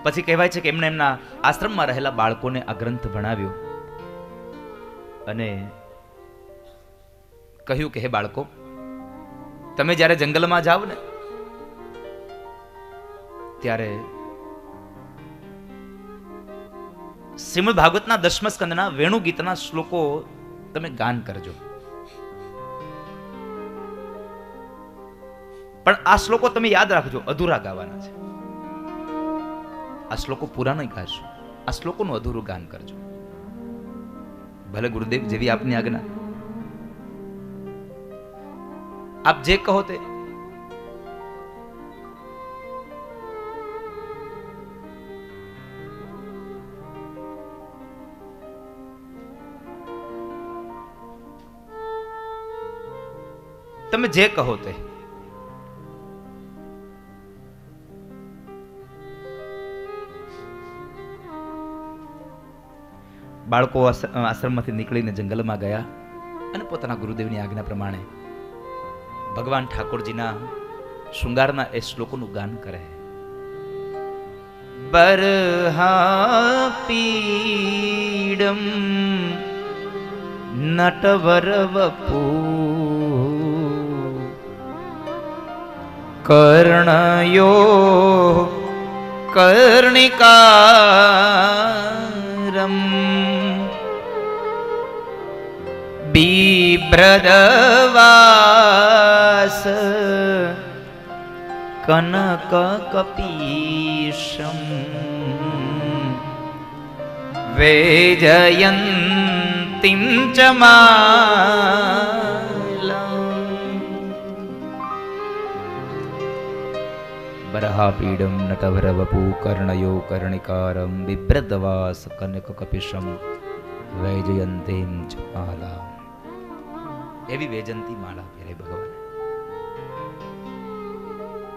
પછી કહેવાય છે કે એમણે એમના આશ્રમમાં રહેલા બાળકોને આ ગ્રંથ ભણાવ્યો અને કહ્યું કે હે બાળકો, તમે જ્યારે જંગલમાં જાવ ને ત્યારે શ્રીમદ ભાગવતના 10મા સ્કંદના વેણુ ગીતના શ્લોકો તમે ગાન કરજો. પણ આ શ્લોકો તમે યાદ રાખજો, અધૂરા ગાવાના છે. આ શ્લોકો પૂરા નહીં ગાશો, આ શ્લોકોનું અધૂરું ગાન કરજો. ભલે ગુરુદેવ જેવી આપની આજ્ઞા, આપ જે કહો તે. તમે જે કહો તે. બાળકો આશ્રમમાંથી નીકળીને જંગલમાં ગયા અને પોતાના ગુરુદેવની આજ્ઞા પ્રમાણે ભગવાન ઠાકોરજીના શૃંગારના એ શ્લોકોનું ગાન કરે. બરહા પીડમ નટવર વપુ કર્ણયો કર્ણિકારમ બિભ્રદવાસ કનક કપીશમ વૈજયંતિમ ચ બરહાપીડમ નટવર વપુ કર્ણયો કર્ણિકારમ બિભ્રદવાસ કનક કપિશમ વૈજયંતીમ ચ માલા. એવી વૈજયંતી માળા પહેરે ભગવાન.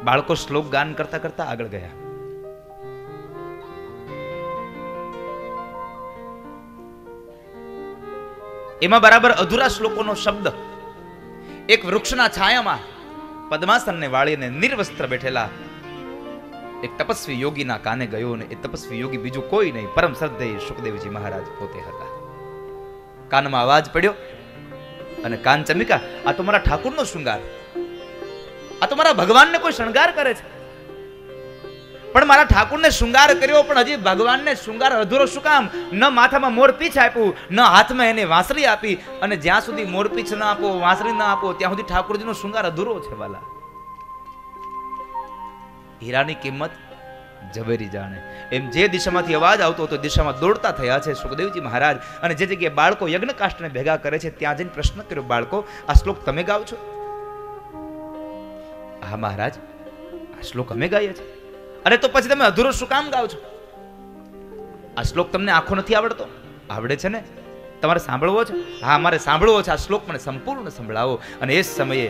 બાળકો શ્લોક ગાન કરતા કરતા આગળ ગયા. એમાં બરાબર અધૂરા શ્લોકોનો શબ્દ એક વૃક્ષના છાયામાં પદ્માસનને વાળીને નિર્વસ્ત્ર બેઠેલા એક તપસ્વી યોગીના કાને ગયો ને એ તપસ્વી યોગી બીજું કોઈ નહીં, પરમ શ્રદ્ધેય સુખદેવજી મહારાજ પોતે હતા. કાનમાં અવાજ પડ્યો અને કાન ચમિકા, આ તો મારા ઠાકુરનો શૃંગાર, આ તો મારા ભગવાનને કોઈ શણગાર કરે છે. પણ મારા ઠાકુરને શૃંગાર કર્યો, પણ હજી ભગવાનને શૃંગાર અધૂરો શું કામ? ન માથામાં મોરપીછ આપ્યું, ન હાથમાં એને વાંસળી આપી, અને જ્યાં સુધી મોરપીછ ના આપો, વાંસળી ના આપો, ત્યાં સુધી ઠાકુરજીનો શૃંગાર અધૂરો છે વાલા. હીરાની કિંમત ઝવેરી જાણે. એમ જે દિશામાંથી અવાજ આવતો હતો દિશામાં દોડતા થયા છે સુખદેવજી મહારાજ. અને જે જગ્યાએ બાળકો યજ્ઞકાષ્ઠને ભેગા કરે છે ત્યાં જઈને પ્રશ્ન કર્યો, બાળકો આ શ્લોક તમે ગાવ છો? હા મહારાજ, આ શ્લોક અમે ગાઈએ છીએ. અરે તો પછી તમે અધૂરો શું કામ ગાવ છો? આ શ્લોક તમને આખો નથી આવડતો? આવડે છે ને, તમારે સાંભળવો છે? હા મારે સાંભળવો છે. આ શ્લોક મને સંપૂર્ણ સંભળાવો. અને એ સમયે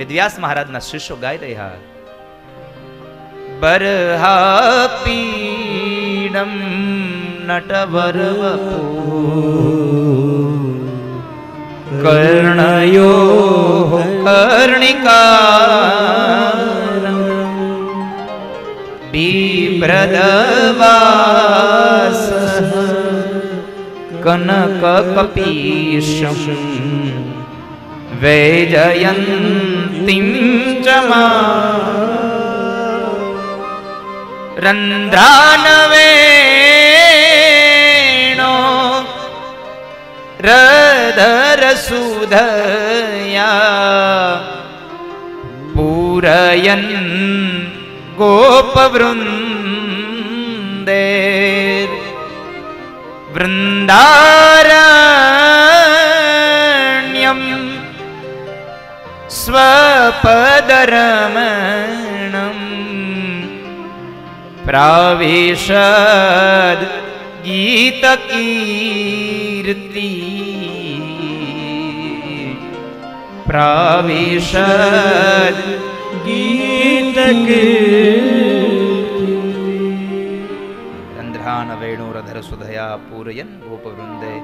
વેદવ્યાસ મહારાજના શિષ્યો ગાઈ રહ્યા, બરહાપીડમ નટવર વપુ કર્ણયો કર્ણિકારમ બિભ્રદવાસ કનક કપીશમ વૈજયંતિમ ચ રંધ્રાનવેણો રધર સુધયા પૂરયન ગોપવૃંદે વૃંદારણ્યમ સ્વપદરમણમ પ્રાવિશદ ગીત કીર્તિ પ્રાવિશદ ગીત રંધ્રાન વેણુરધર સુધયા પૂરયન ગોપવૃંદે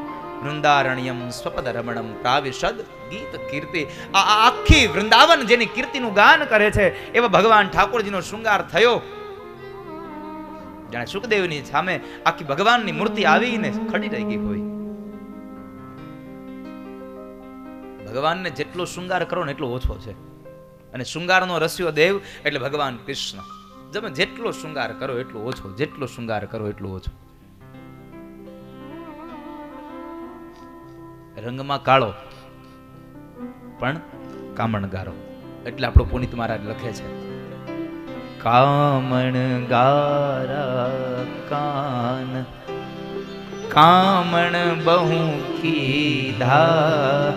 વૃંદારણ્યમ સ્વપદરમણમ પ્રાવિશદ ગીત કીર્તિ. આ આખી વૃંદાવન જેની કીર્તિનું ગાન કરે છે એવા ભગવાન ઠાકોરજીનો શૃંગાર થયો. જાણે સુખદેવની સામે આખી ભગવાનની મૂર્તિ આવીને ખડી રહી ગઈ હોય. ભગવાનને જેટલો શૃંગાર કરો ને એટલો ઓછો છે. અને શૃંગારનો રસ્યો દેવ એટલે ભગવાન કૃષ્ણ. તમે જેટલો શૃંગાર કરો એટલો ઓછો, જેટલો શૃંગાર કરો એટલો ઓછો. રંગમાં કાળો પણ કામણગારો. એટલે આપણો પુનિત મહારાજ લખે છે, કામણગારા કાન કામણ બહુ કીધા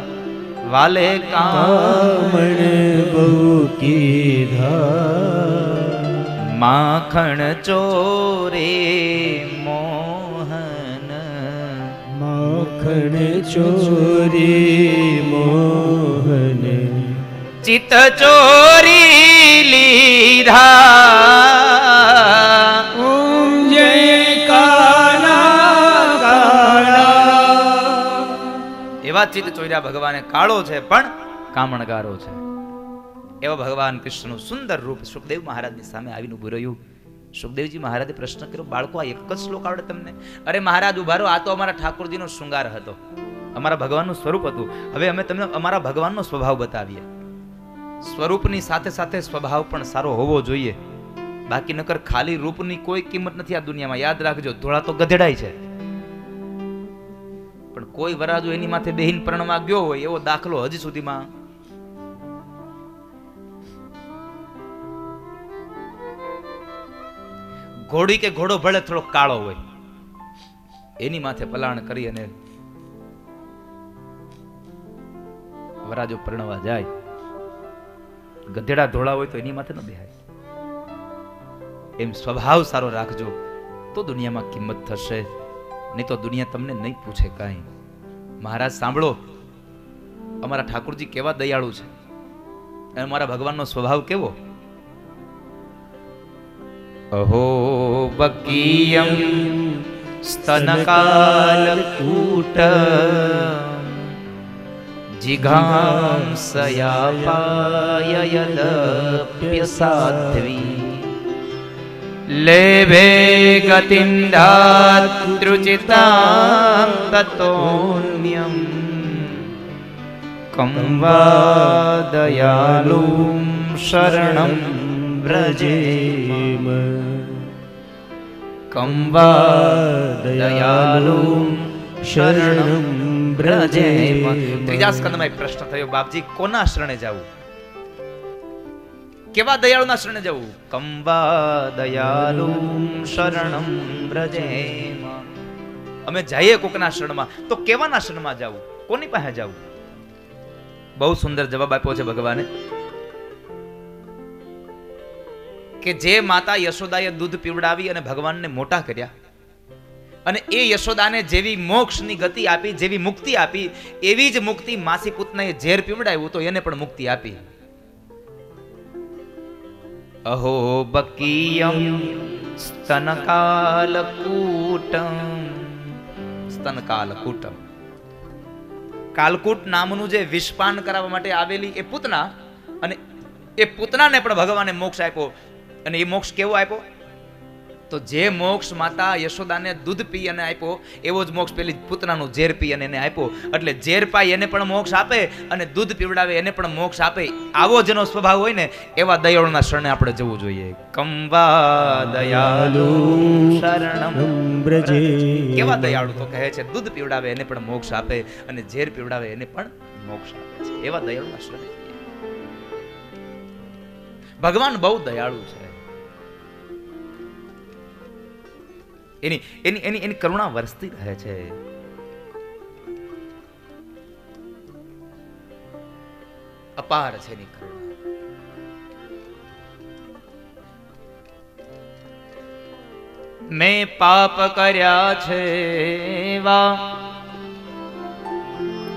વાલે કામણ બહુ કીધા માખણ ચોરે મોહન માખણ ચોરી મોહન ચિત ચોરી લીધા ઓમ જય કાલા કાલા. એવા ચિત ચોર્યા ભગવાને. કાળો છે પણ કામણગારો છે. એવા ભગવાન કૃષ્ણનું સુંદર રૂપ સુખદેવ મહારાજની સામે આવીને ઉભું રહ્યું. સુખદેવજી મહારાજે પ્રશ્ન કર્યો, બાળકો આ એક જ શ્લોક આવડે તમને? અરે મહારાજ ઉભા રહો, આ તો અમારા ઠાકોરજીનો શૃંગાર હતો, અમારા ભગવાનનું સ્વરૂપ હતું. હવે અમે તમને અમારા ભગવાનનો સ્વભાવ બતાવીએ. સ્વરૂપની સાથે સાથે સ્વભાવ પણ સારો હોવો જોઈએ. બાકી નકર ખાલી રૂપની કોઈ કિંમત નથી આ દુનિયામાં. યાદ રાખજો, ધોળા તો ગધેડાય છે, પણ કોઈ વરાજો એની માથે બેહીન પરણવા ગયો હોય એવો દાખલો હજી સુધીમાં ઘોડી કે ઘોડો ભલે થોડો કાળો હોય, એની માથે પલાણ કરી અને વરાજો પરણવા જાય. ગધેડા ધોળા હોય તો એની માથે ન બેહાય. એમ સ્વભાવ સારો રાખજો તો દુનિયામાં કિંમત થશે, નહીં તો દુનિયા તમને નહીં પૂછે કાંઈ. મહારાજ સાંભળો, અમારા ઠાકોરજી કેવા દયાળુ છે અને અમારા ભગવાનનો સ્વભાવ કેવો. અહો બકીયમ સ્તનકાલકૂટ જિઘાંસયાપાયયદપ્યસાધ્વી લેભે ગતિંધાતૃચિતાં તતોન્યમ કં વા દયાલું શરણં વ્રજેમ કં વા દયાલું શરણં વ્રજેમ. ત્રીજા સ્કંદમાં એક પ્રશ્ન થયો, બાપજી કોના શરણે જવું? કેવા દયાળુના શરણે જવું? કં વા દયાલું શરણં વ્રજેમ. અમે જઈએ કોકના શરણમાં તો કેવાના શરણમાં જવું? કોની પાસે જવું? બહુ સુંદર જવાબ આપ્યો છે ભગવાને કે જે માતા યશોદાએ દૂધ પીવડાવી અને ભગવાનને મોટા કર્યા, અને એ યશોદાને જેવી મોક્ષની ગતિ આપી, જેવી મુક્તિ આપી, એવી જ મુક્તિ માસી પુતનાએ ઝેર પીવડાવ્યું તો એને પણ મુક્તિ આપી. અહો બકીયમ સ્તનકાલકૂટમ. સ્તનકાલકૂટમ, કાલકૂટ નામનું જે વિષપાન કરાવવા માટે આવેલી એ પૂતના, અને એ પૂતનાને પણ ભગવાને મોક્ષ આપ્યો. અને એ મોક્ષ કેવો આપ્યો? તો જે મોક્ષ માતા યશોદાને દૂધ પી અને આપ્યો એવો જ મોક્ષ પેલી પૂતનાનું ઝેર પી અને એને આપ્યો. એટલે ઝેર પાઈ એને પણ મોક્ષ આપે અને દૂધ પીવડાવે એને પણ મોક્ષ આપે. આવો જેનો સ્વભાવ હોય ને એવા દયાળુના શરણે આપણે જવું જોઈએ. કં વા દયાલું શરણં વ્રજે. કેવા દયાળુ? તો કહે છે દૂધ પીવડાવે એને પણ મોક્ષ આપે અને ઝેર પીવડાવે એને પણ મોક્ષ આપે છે. એવા દયાળુના શરણે. ભગવાન બહુ દયાળુ છે. એની એની એની એની કરુણા વરસતી રહે છે. અપાર છે એની કરુણા. મેં પાપ કર્યા છે એવા,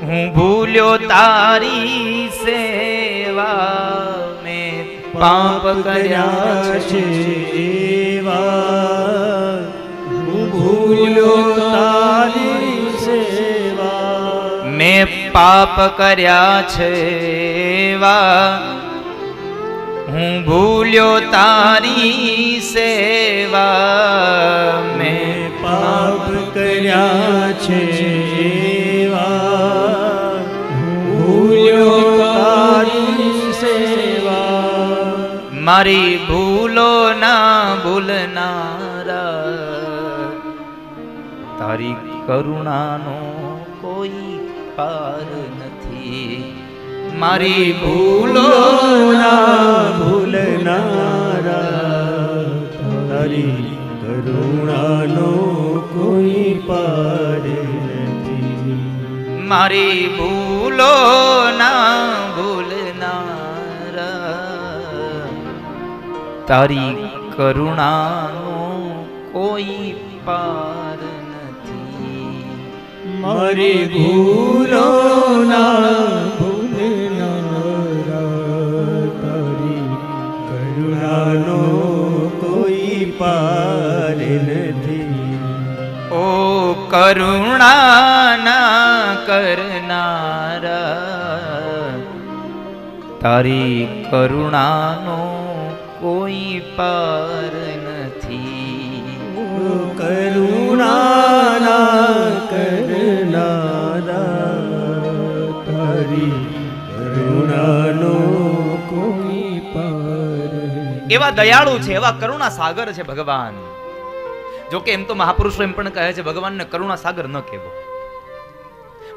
હું ભૂલ્યો તારી સેવા. મેં પાપ કર્યા છે એવા, ભૂલ્યો તારી સેવા. મેં પાપ કર્યા છે એવા, હું ભૂલ્યો તારી સેવા. મારી ભૂલો ના ભૂલનારા, તારી કરુણાનો કોઈ પાર નથી. મારી ભૂલો ના ભૂલનારા, તારી કરુણાનો કોઈ પાર નથી. મારી ભૂલો ના ભૂલનારા, તારી કરુણાનો કોઈ પાર નથી. મારી ભૂલો ના ભૂલનારા, તારી કરુણાનો કોઈ પાર નથી. ઓ કરુણાના કરનારા, તારી કરુણાનો કોઈ પાર નથી. કરુણાના કરનારા, તારી કરુણાનો કોઈ પાર નથી. એવા દયાળુ છે, એવા કરુણા સાગર છે ભગવાન. જો કે એમ તો મહાપુરુષો એમ પણ કહે છે ભગવાનને કરુણા સાગર ન કહેવો,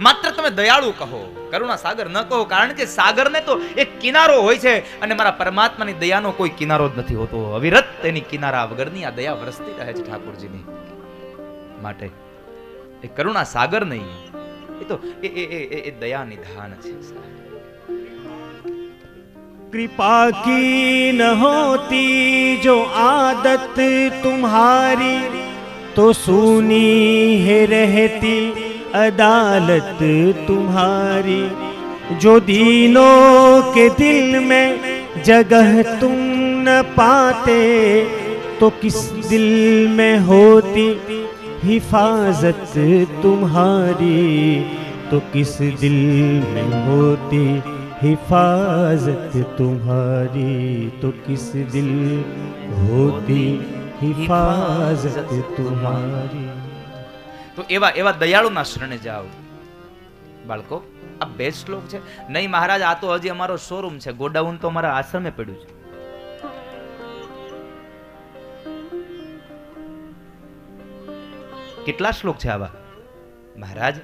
માત્ર તમે દયાળુ કહો, કરુણા સાગર ન કહો. કારણ કે સાગરને તો એક કિનારો હોય છે અને મારા પરમાત્માની દયાનો કોઈ કિનારો જ નથી હોતો. અવિરત તેની કિનારા વગરની આ દયા વરસતી રહે છે ઠાકોરજીની. માટે એ કરુણા સાગર નહીં, એ તો એ દયા નિધાન છે. कृपा की न होती जो आदत तुम्हारी, तो सुनी है रहती अदालत तुम्हारी. जो दीनों के दिल में जगह तुम न पाते, तो किस दिल में होती हिफाजत तुम्हारी. तो किस दिल में होती हिफाजत तुम्हारी. तो किस दिल होती हिफाजत तुम्हारी. તો એવા એવા દયાળુના શરણે જાઓ. બાળકો, આ બે શ્લોક છે નહીં મહારાજ, આ તો હજી અમારો શોરૂમ છે, ગોડાઉન તો અમારા આશ્રમે પડ્યું છે. કેટલા શ્લોક છે આવા મહારાજ?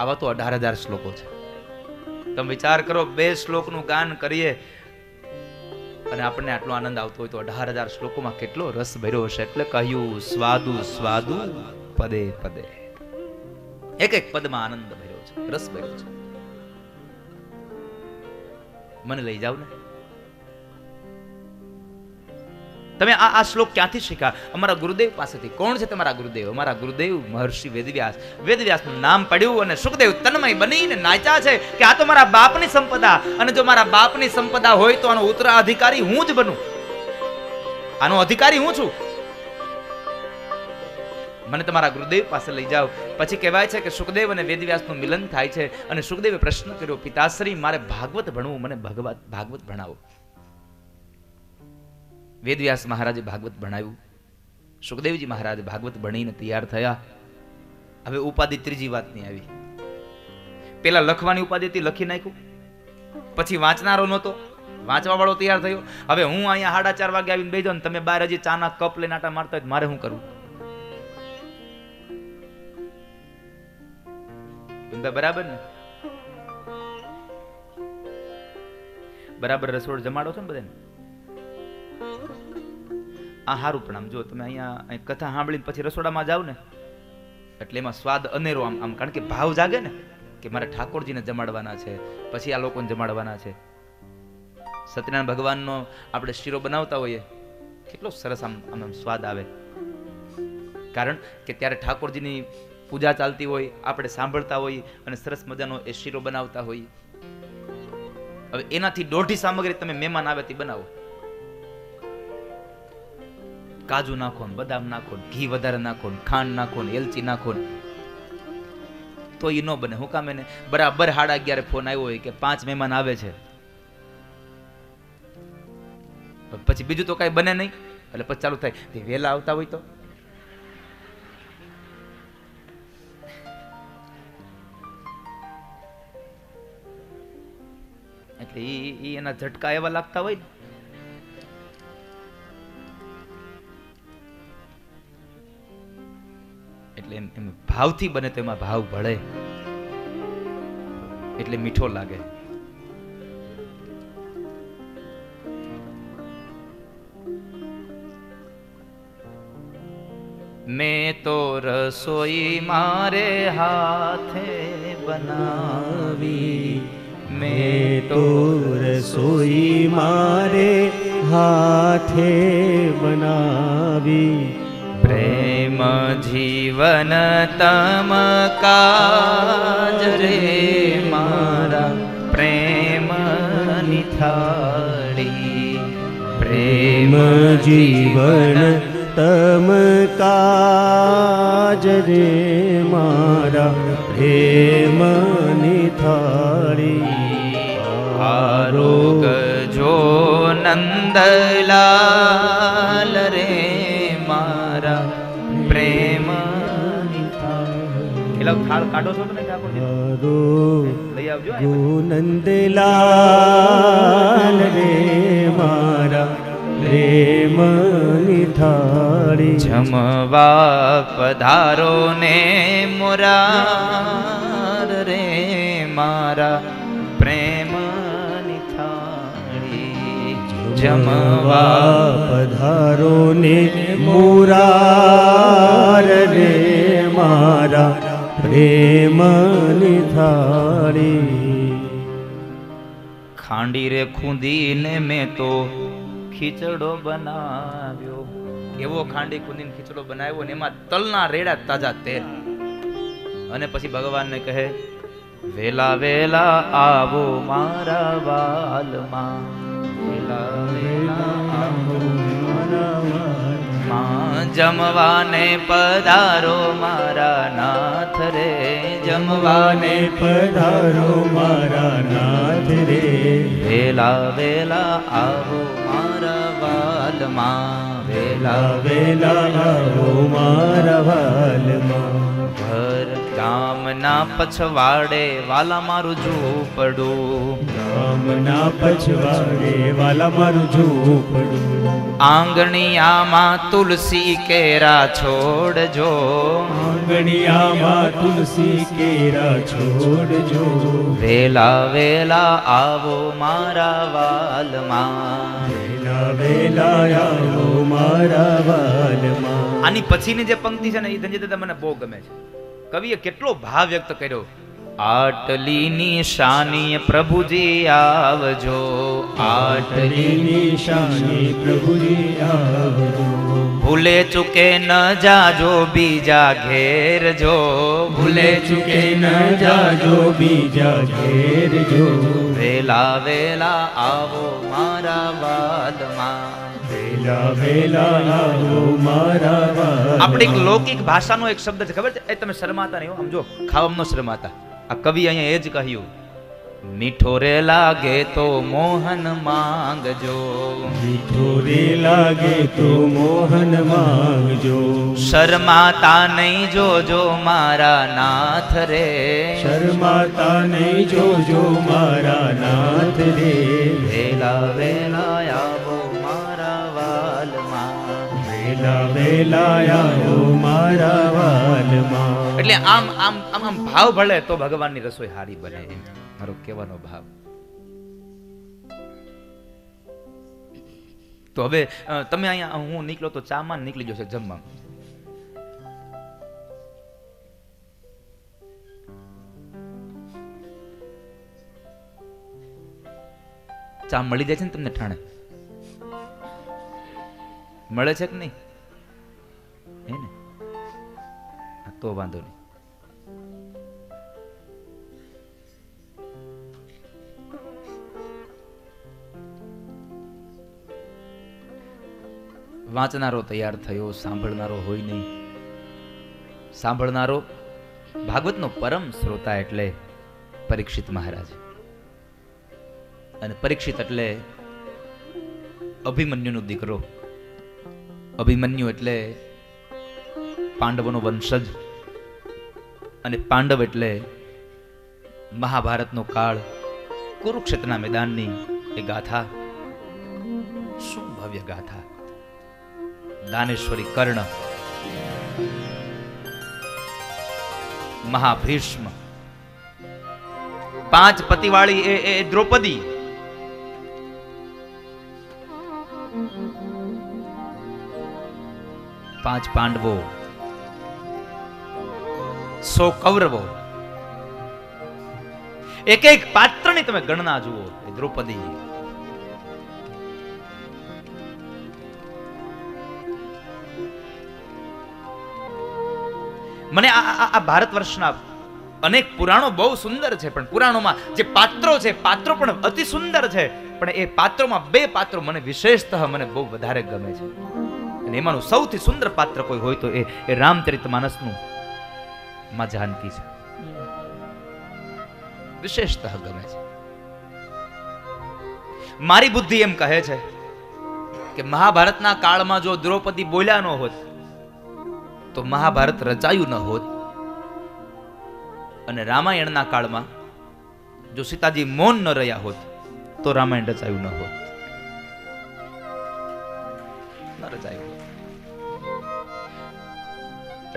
આવા તો 18,000 શ્લોકો છે. તમે વિચાર કરો, 2 શ્લોકનું ગાન કરીએ અને આપણને આટલો આનંદ આવતો હોય તો 18,000 શ્લોકોમાં કેટલો રસ ભર્યો હશે. એટલે કહ્યું સ્વાદુ સ્વાદુ પદે પદે. એક એક પદમાં આનંદ ભર્યો છે, રસ ભર્યો છે. મને લઈ જાવ ને. તમે આ શ્લોક ક્યાંથી શીખ્યા? અમારા ગુરુદેવ પાસેથી. કોણ છે તમારા ગુરુદેવ? અમારા ગુરુદેવ મહર્ષિ વેદવ્યાસ. વેદવ્યાસનું નામ પડ્યું અને સુખદેવ તન્મય બનીને નાચ્યા છે કે આ તો મારા બાપની સંપદા, અને જો મારા બાપની સંપદા હોય તો આનો ઉત્તરાધિકારી હું જ બનું. આનો અધિકારી હું છું. મને તમારા ગુરુદેવ પાસે લઈ જાઓ. પછી કહેવાય છે કે સુખદેવ અને વેદવ્યાસનું મિલન થાય છે અને સુખદેવે પ્રશ્ન કર્યો, પિતાશ્રી મારે ભાગવત ભણવું, મને ભાગવત ભણાવો. વેદવ્યાસ મહારાજે ભાગવત ભણાવ્યું. સુખદેવજી મહારાજ ભાગવત ભણીને તૈયાર થયા. હવે ઉપાધિ ત્રીજી વાતની આવી. પેલા લખવાની ઉપાધિ હતી, લખી નાખ્યું. પછી વાંચનારો નહોતો, વાંચવા વાળો તૈયાર થયો. હવે હું અહીંયા 4:30 વાગે આવીને બેસી જાઉં ને તમે બહાર હજી ચાના કપ લઈને આટા મારતા હોય, મારે શું કરવું? બરાબર ને? બરાબર રસોડ જમાડો છો ને બધાને? આ હારું પણ આમ જો તમે અહીંયા કથા સાંભળીને પછી રસોડામાં જાવ ને એટલે એમાં સ્વાદ અનેરો આમ કારણ કે ભાવ જાગે ને કે મારે ઠાકોરજીને જમાડવાના છે, પછી આ લોકોને જમાડવાના છે. સત્યનારાયણ ભગવાનનો આપણે શીરો બનાવતા હોઈએ, કેટલો સરસ આમ સ્વાદ આવે. કારણ કે ત્યારે ઠાકોરજીની પૂજા ચાલતી હોય, આપણે સાંભળતા હોઈએ અને સરસ મજાનો એ શીરો બનાવતા હોઈએ. હવે એનાથી 1.5 સામગ્રી તમે મહેમાન આવે તે બનાવો. કાજુ નાખો, બદામ નાખો, ઘી વધારે નાખો, ખાંડ નાખો, એલચી નાખો, તો એ ન બને. હું કામ? એને બરાબર 11:30 ફોન આવ્યો હોય કે 5 મહેમાન આવે છે, પછી બીજું તો કઈ બને નહીં. એટલે પછી ચાલુ થાય તે વહેલા આવતા હોય તો. એટલે એના ઝટકા એવા લાગતા હોય ને એટલે એમ ભાવથી બને તો એમાં ભાવ ભળે, એટલે મીઠો લાગે. મેં તો રસોઈ મારે હાથે બનાવી, મેં તો રસોઈ મારે હાથે બનાવી. પ્રેમ જીવન તમ કાજ રે મારા પ્રેમ નિથાળી. પ્રેમ જીવન તમ કાજ રે મારા પ્રેમ નિથાળી. આરોગ જો નંદલાલ રે મારા પ્રેમ નિથાળી. એલા થાળ કાઢો છો ને લઈ આવજો. નંદલાલ રે મારા પ્રેમ નિથાળી. જમવા પધારો ને મોરાર રે મારા પ્રેમ નિથાળી. જમવા પધારો ને મોરાર રે મારા પ્રેમ નિથાળી. ખાંડી રે ખૂંદીને મેં તો ખીચડો બનાવ્યો. એવો ખાંડી ખૂંદીને ખીચડો બનાવ્યો ને એમાં તલના રેડા તાજા તેલ. અને પછી ભગવાનને કહે, વેલા વેલા આવો મારા વાલમાં, વેલા વેલા આવો મારા વાલમાં. જમવાને પધારો મારા નાથ રે, જમવાને પધારો મારા નાથ રે. વેલા વેલા આવો મારા વાલમાં, વેલા વેલા આવો મારા વાલમાં. ઘર ગામના પછવાડે વાલા મારું ઝૂંપડું, ગામના પછવાડે વાલા મારું ઝૂંપડું. આંગણિયામાં તુલસી કેરા છોડજો, આંગણિયામાં તુલસી કેરા છોડજો. વેલા વેલા આવો મારા વાલમાં, વેલા વેલા આવો મારા વાલમાં. આની પછીની જે પંક્તિ છે ને એ ધનજી દાદા મને બહુ ગમે છે. કવિએ કેટલો ભાવ વ્યક્ત કર્યો. આટલી નિશાની પ્રભુજી આવજો, આટલી નિશાની પ્રભુજી આવજો. ભૂલે ચૂકે ન જાજો બીજા ઘેર જો, ભૂલે ચૂકે ન જાજો બીજા ઘેર જો. વેલા વેલા આવો મારા વાલમાં, વેલા વેલા આવો મારા વાલમાં. આપણે એક લૌકિક ભાષાનો એક શબ્દ છે, ખબર છે? એ તમે શરમાતા નહીં હો. સમજો, ખાવામાં ન શરમાતા. આ કવિ અહીંયા એ જ કહ્યું, મીઠો રે લાગે તો મોહન માંગજો, મીઠો રે લાગે તો મોહન માંગજો. શરમાતા નહીં જોજો મારા નાથ રે, શરમાતા નહીં જોજો મારા નાથ રે. વેલા વેલા આવો મારા વાલમાં, વેલા વેલા આવો મારા વાલમાં. એટલે આમ આમ આમ આમ ભાવ ભળે તો ભગવાનની રસોઈ હારી બને, એમ મારો કહેવાનો ભાવ. તો હવે તમે અહીંયા હું નીકળો તો ચામાં નીકળી જશે જમવા. ચા મળી જાય છે ને તમને ઠાણે? મળે છે કે નહીં? હે ને? તો વાંધો નહીં. વાંચનારો તૈયાર થયો, સાંભળનારો હોય નહીં. સાંભળનારો ભાગવતનો પરમ શ્રોતા એટલે પરીક્ષિત મહારાજ. અને પરીક્ષિત એટલે અભિમન્યુનો દીકરો. અભિમન્યુ એટલે પાંડવોનો વંશજ. અને પાંડવ એટલે મહાભારતનો કાળ, કુરુક્ષેત્રના મેદાનની એ ગાથા. શું ભવ્ય ગાથા! દાનેશ્વરી કર્ણ महाभीष्म, 5 पतिवाળી એ દ્રૌપદી, 5 પાંડવો, 100 કૌરવો. એક એક પાત્રની તમે ગણના જુઓ. એ દ્રૌપદી, મને આ ભારત વર્ષના અનેક પુરાણો બહુ સુંદર છે, પણ પુરાણોમાં જે પાત્રો છે, પાત્રો પણ અતિ સુંદર છે, પણ એ પાત્રોમાં 2 પાત્રો મને વિશેષતઃ મને બહુ વધારે ગમે છે. અને એમાંનું સૌથી સુંદર પાત્ર કોઈ હોય તો એ રામચરિતમાનસનું માં જાનકી છે. વિશેષતઃ ગમે છે. મારી બુદ્ધિ એમ કહે છે કે મહાભારતના કાળમાં જો દ્રૌપદી બોલ્યા ન હોત તો મહાભારત રચાયું ન હોત, અને રામાયણના કાળમાં જો સીતાજી મૌન ન રહ્યા હોત તો રામાયણ રચાયું ન હોત, ન રચાયું હોત.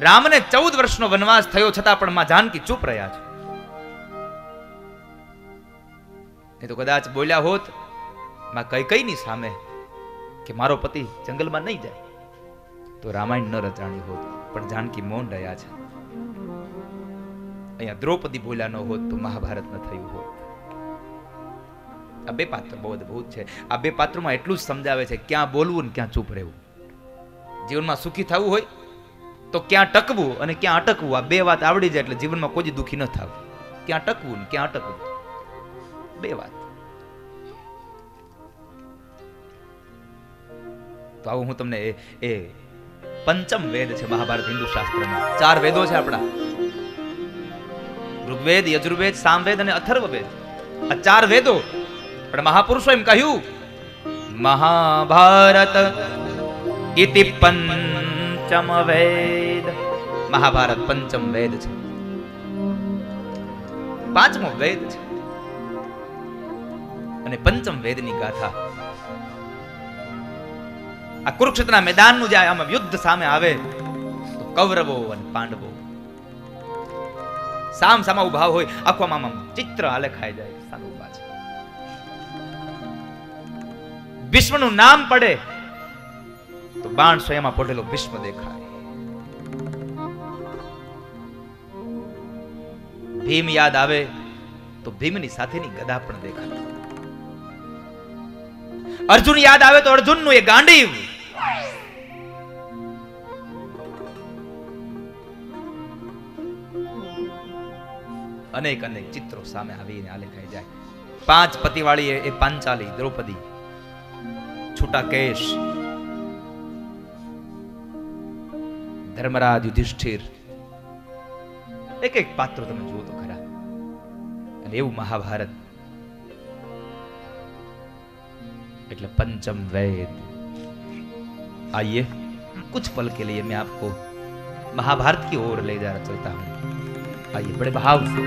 રામને 14 વર્ષનો વનવાસ થયો છતાં પણ માં જાનકી ચૂપ રહ્યા છે. એ તો કદાચ બોલ્યા હોત માં કૈકેયીની સામે કે મારો પતિ જંગલમાં નહીં જાય તો રામાયણ ન રચાણી હોત, પણ જાનકી મૌન રહ્યા છે. અહીંયા દ્રૌપદી બોલ્યા ન હોત તો મહાભારત ન થયું હોત. આ 2 પાત્ર બહુ અદભુત છે. આ 2 પાત્રોમાં એટલું જ સમજાવે છે ક્યાં બોલવું ને ક્યાં ચૂપ રહેવું. જીવનમાં સુખી થવું હોય તો ક્યાં ટકવું અને ક્યાં અટકવું. આ 2 વાત આવડી જાય એટલે જીવનમાં કોઈ દુખી ન થવું. ક્યાં ટકવું ને ક્યાં અટકવું, 2 વાત. તો આવું હું તમને એ પંચમ વેદ છે મહાભારત હિન્દુ શાસ્ત્રમાં. 4 વેદો છે આપણા, ઋગ્વેદ, યજુર્વેદ, સામવેદ અને અથર્વવેદ. આ 4 વેદો. પણ મહાપુરુષો એમ કહ્યું મહાભારત ઇતિ પંચમ વેદ. મહાભારત પંચમ વેદ છે, 5મો વેદ છે. અને પંચમ વેદની ગાથા આ કુરુક્ષેત્રના મેદાનનું જે આમાં યુદ્ધ સામે આવે તો કૌરવો અને પાંડવો સામ સામા ઉભા હોય, આખો આમ ચિત્ર આલેખાઈ જાય, સામે ઉભા છે. ભીષ્મનું નામ પડે તો બાણ સ્વયંમાં પોઢેલો ભીષ્મ દેખાય. ભીમ યાદ આવે તો ભીમની સાથેની ગદા પણ દેખાય. અર્જુન યાદ આવે તો અર્જુનનું એ ગાંડીવ. અનેક અનેક ચિત્રો સામે આવીને આલેખાઈ જાય. 5 પતિવાળી એ પાંચાલી દ્રૌપદી, છૂટા કેશ ધર્મરાજ, યુધિષ્ઠિર, એક એક પાત્રો તમે જુઓ તો ખરા. અને એવું મહાભારત એટલે पंचम वेद. आइए कुछ पल के लिए मैं आपको महाभारत की ओर ले जा चलता हूं. आइए बड़े भाव से.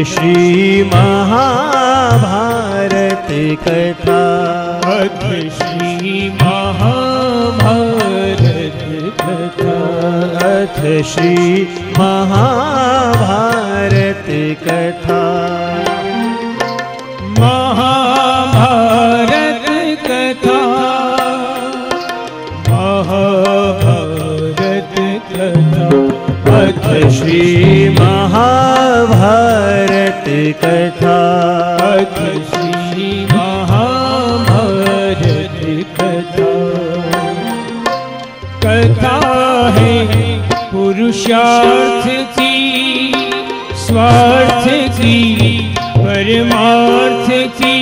श्री महाभारत कथा, श्री महाभारत कथा, श्री महाभारत कथा. महाभारत कथा, महाभारत कथा, श्री महाभारत कथा, श्री पुरुषार्थ की स्वार्थ की परमार्थ की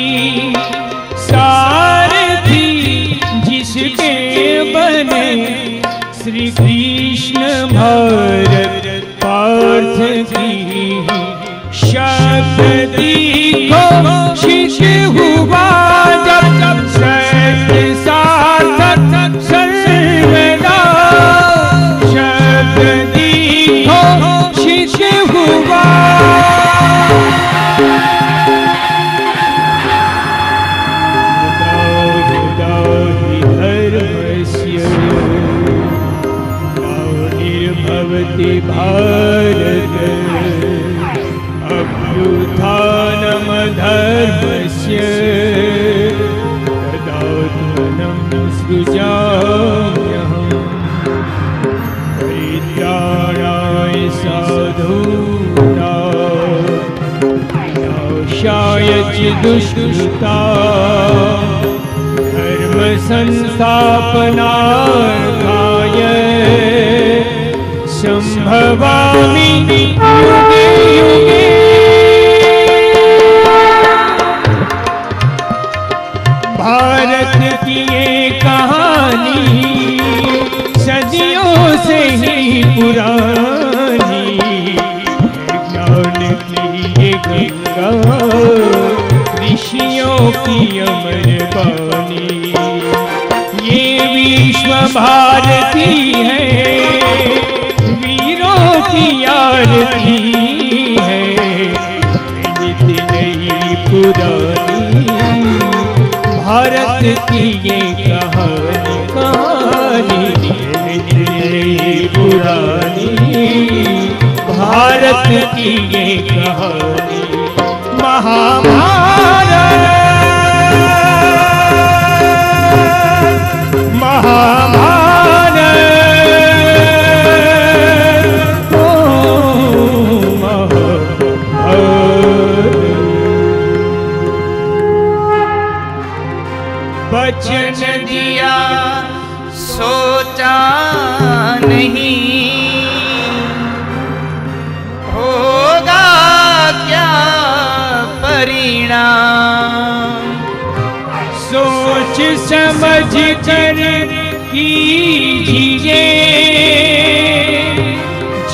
सारथी जिसके बने श्री कृष्ण भारत पार्थ की शब्द दीक्षित हुआ जब जब सत्य सार्थक सर्वदा शब्द दीक्षित हुआ निर्भवति भारत अभ्युत्थानम धर्मस्य तदात्मनं सृजाम्यहम् परित्राणाय साधूनां विनाशाय च दुष्कृतां धर्म संस्थापनार्थाय संभवामि युगे युगे। भारत की ये कहानी सदियों से ही पुरानी ज्ञान की ये गंगा ऋषियों की अमर वाणी ये विश्व भारती है की आरती है नित नई पुरानी भारत की ये कहानी कहानी नित नई पुरानी भारत की ये कहानी महाभारत महाभारत वचन दिया सोचा नहीं होगा क्या परिणाम सोच समझ कर कीजिए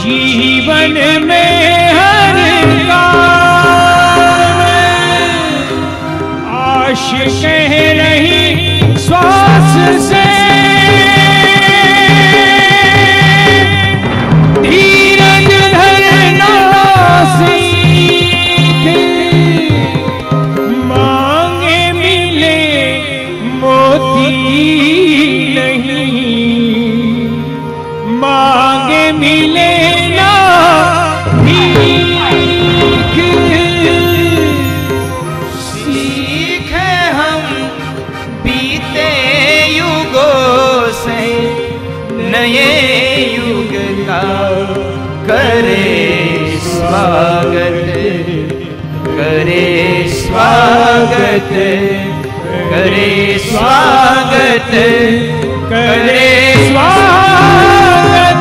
जीवन में हर काम आश कह रही श्वास से धीरज धरना सीख मांगे मिले मोती नहीं मांगे मिले ना भीख सीखे हम बीते युगों से नए युग का करे स्वागत करे स्वागत करे स्वागत करे स्वागत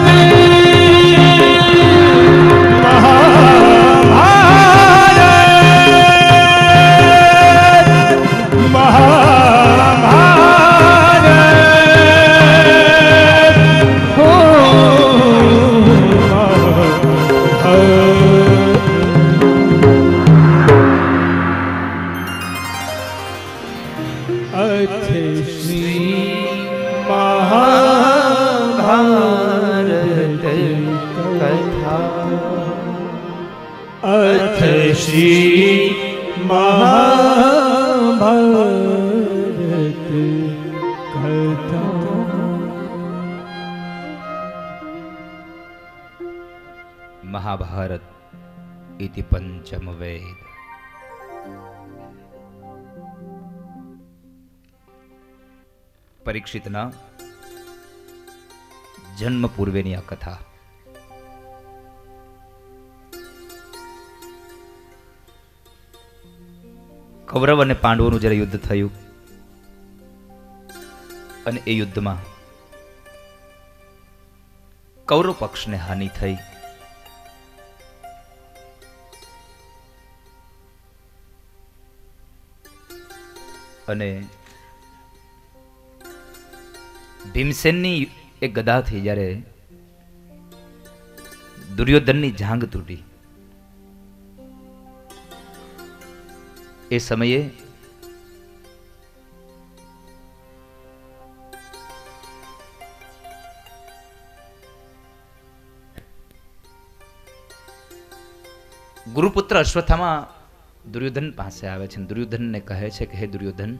श्री महाभारत कथा। महाभारत इति पंचम वेद। परीक्षितना जन्म पूर्वेनी आ कथा। कौरव અને પાંડવોનું જ્યારે યુદ્ધ થયું અને એ યુદ્ધમાં કૌરવ પક્ષને હાનિ થઈ. અને ભીમસેનની એક ગદાથી જ્યારે દુર્યોધનની જાંઘ તૂટી, એ સમયે ગુરુપુત્ર અશ્વત્થામા દુર્યોધન પાસે આવે છે. દુર્યોધનને કહે છે કે હે દુર્યોધન,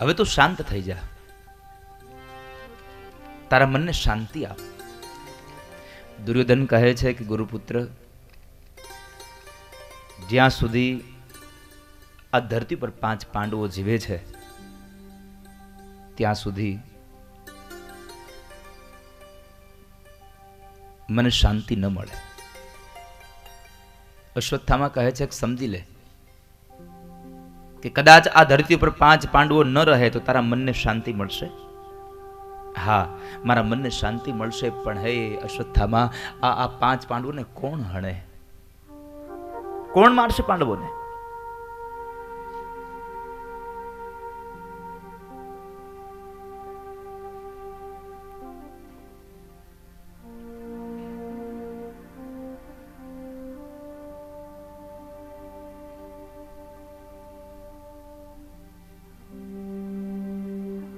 હવે તું શાંત થઈ જા, તારા મનને શાંતિ આપ. દુર્યોધન કહે છે કે ગુરુપુત્ર, જ્યાં સુધી આ ધરતી પર 5 પાંડવો જીવે છે ત્યાં સુધી મને શાંતિ ન મળે. અશ્વત્થામા કહે છે કે સમજી લે કે કદાચ આ ધરતી પર 5 પાંડવો ન રહે તો તારા મનને શાંતિ મળશે. હા, મારા મનને શાંતિ મળશે, પણ હે અશ્વત્થામા, આ 5 પાંડવોને કોણ હણે? કોણ મારશે પાંડવોને?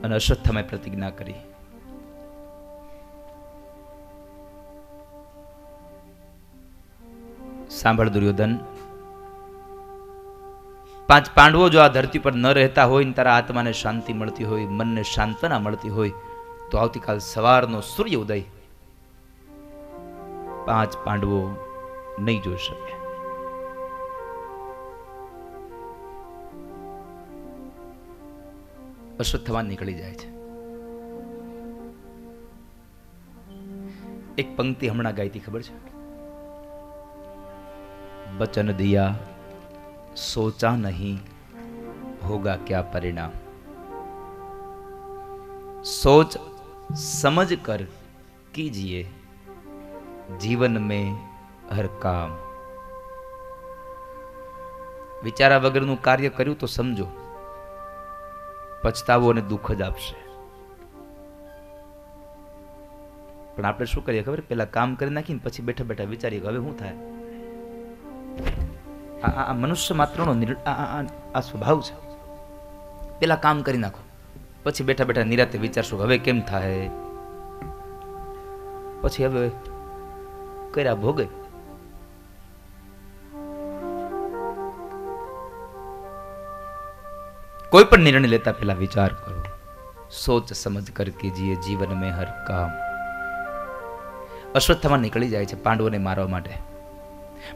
અને અશ્વત્થામાએ પ્રતિજ્ઞા કરી, સાંભળ દુર્યોધન, 5 પાંડવો જો આ ધરતી પર ન રહેતા હોય ને તારા આત્માને શાંતિ મળતી હોય, મનને શાંતના મળતી હોય, તો આવતીકાલ સવારનો સૂર્ય ઉદય 5 પાંડવો નહીં જોઈ શકે. અશ્વત્થામા નીકળી જાય છે. એક પંક્તિ હમણાં ગાઈતી, ખબર છે? बचन दिया सोचा नहीं होगा क्या परिणाम, सोच समझ कर कीजिए जीवन में हर काम. વિચારા વગરનું કાર્ય કર્યું તો સમજો પછતાવો અને દુઃખ જ આપશે. પણ આપણે શું કરીએ ખબર? પેલા કામ કરી નાખીને પછી બેઠા બેઠા વિચારીએ હવે શું થાય. આ મનુષ્ય માત્રનો આ સ્વભાવ છે. પેલા કામ કરી નાખો, પછી બેઠા બેઠા નિરાતે વિચારશો હવે કેમ થાય, પછી હવે કર્યા ભોગે. કોઈ પણ નિર્ણય લેતા પહેલા વિચાર કરો, સોચ સમજ કર કીજીએ જીવન में हर काम. અશ્વત્થામા નીકળી જાય છે પાંડવોને મારવા માટે.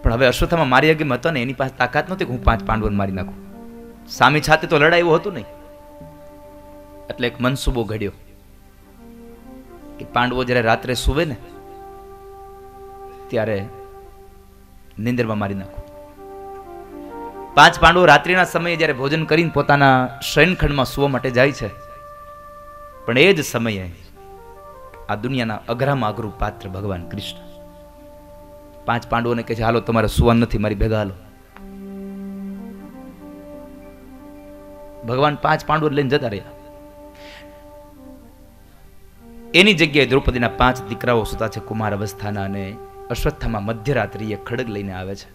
પણ હવે અશ્વત્થામા મારી આગળ હતો ને, એની પાસે તાકાત નહોતી કે હું 5 પાંડવોને મારી નાખું. સામી છાતે તો લડાઈ એવું હતું નહીં. એટલે એક મનસુબો ઘડ્યો કે પાંડવો જ્યારે રાત્રે સૂવે ને ત્યારે નિંદરમાં મારી નાખું. 5 પાંડવો રાત્રિના સમયે જ્યારે ભોજન કરીને પોતાના શયનખંડમાં સૂવા માટે જાય છે, પણ એ જ સમયે આ દુનિયાના અઘરામાં અઘરું પાત્ર ભગવાન કૃષ્ણ 5 પાંડવોને કહે છે હાલો તમારે સુવા નથી, મારી ભેગા હાલો. ભગવાન 5 પાંડવો લઈને જતા રહ્યા. એની જગ્યાએ દ્રૌપદીના 5 દીકરાઓ સુતા છે કુમાર અવસ્થાના, અને અશ્વત્થામા મધ્યરાત્રિએ ખડગ લઈને આવે છે.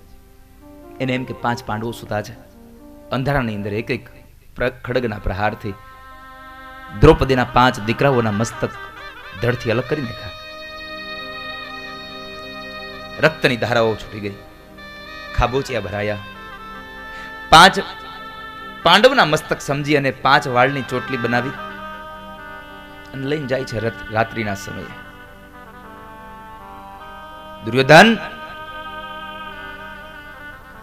એને એમ કે 5 પાંડવો સુતા છે. અંધારાની અંદર એક એક ખડગના પ્રહારથી દ્રૌપદીના 5 દીકરાઓના મસ્તક ધડથી અલગ કરી નાખ્યા. રક્તની ધારાઓ છૂટી ગઈ, ખાબોચિયા ભરાયા. 5 પાંડવના મસ્તક સમજી અને 5 વાળની ચોટલી બનાવી અને લઈને જાય છે રાત્રિના સમયે. દુર્યોધન,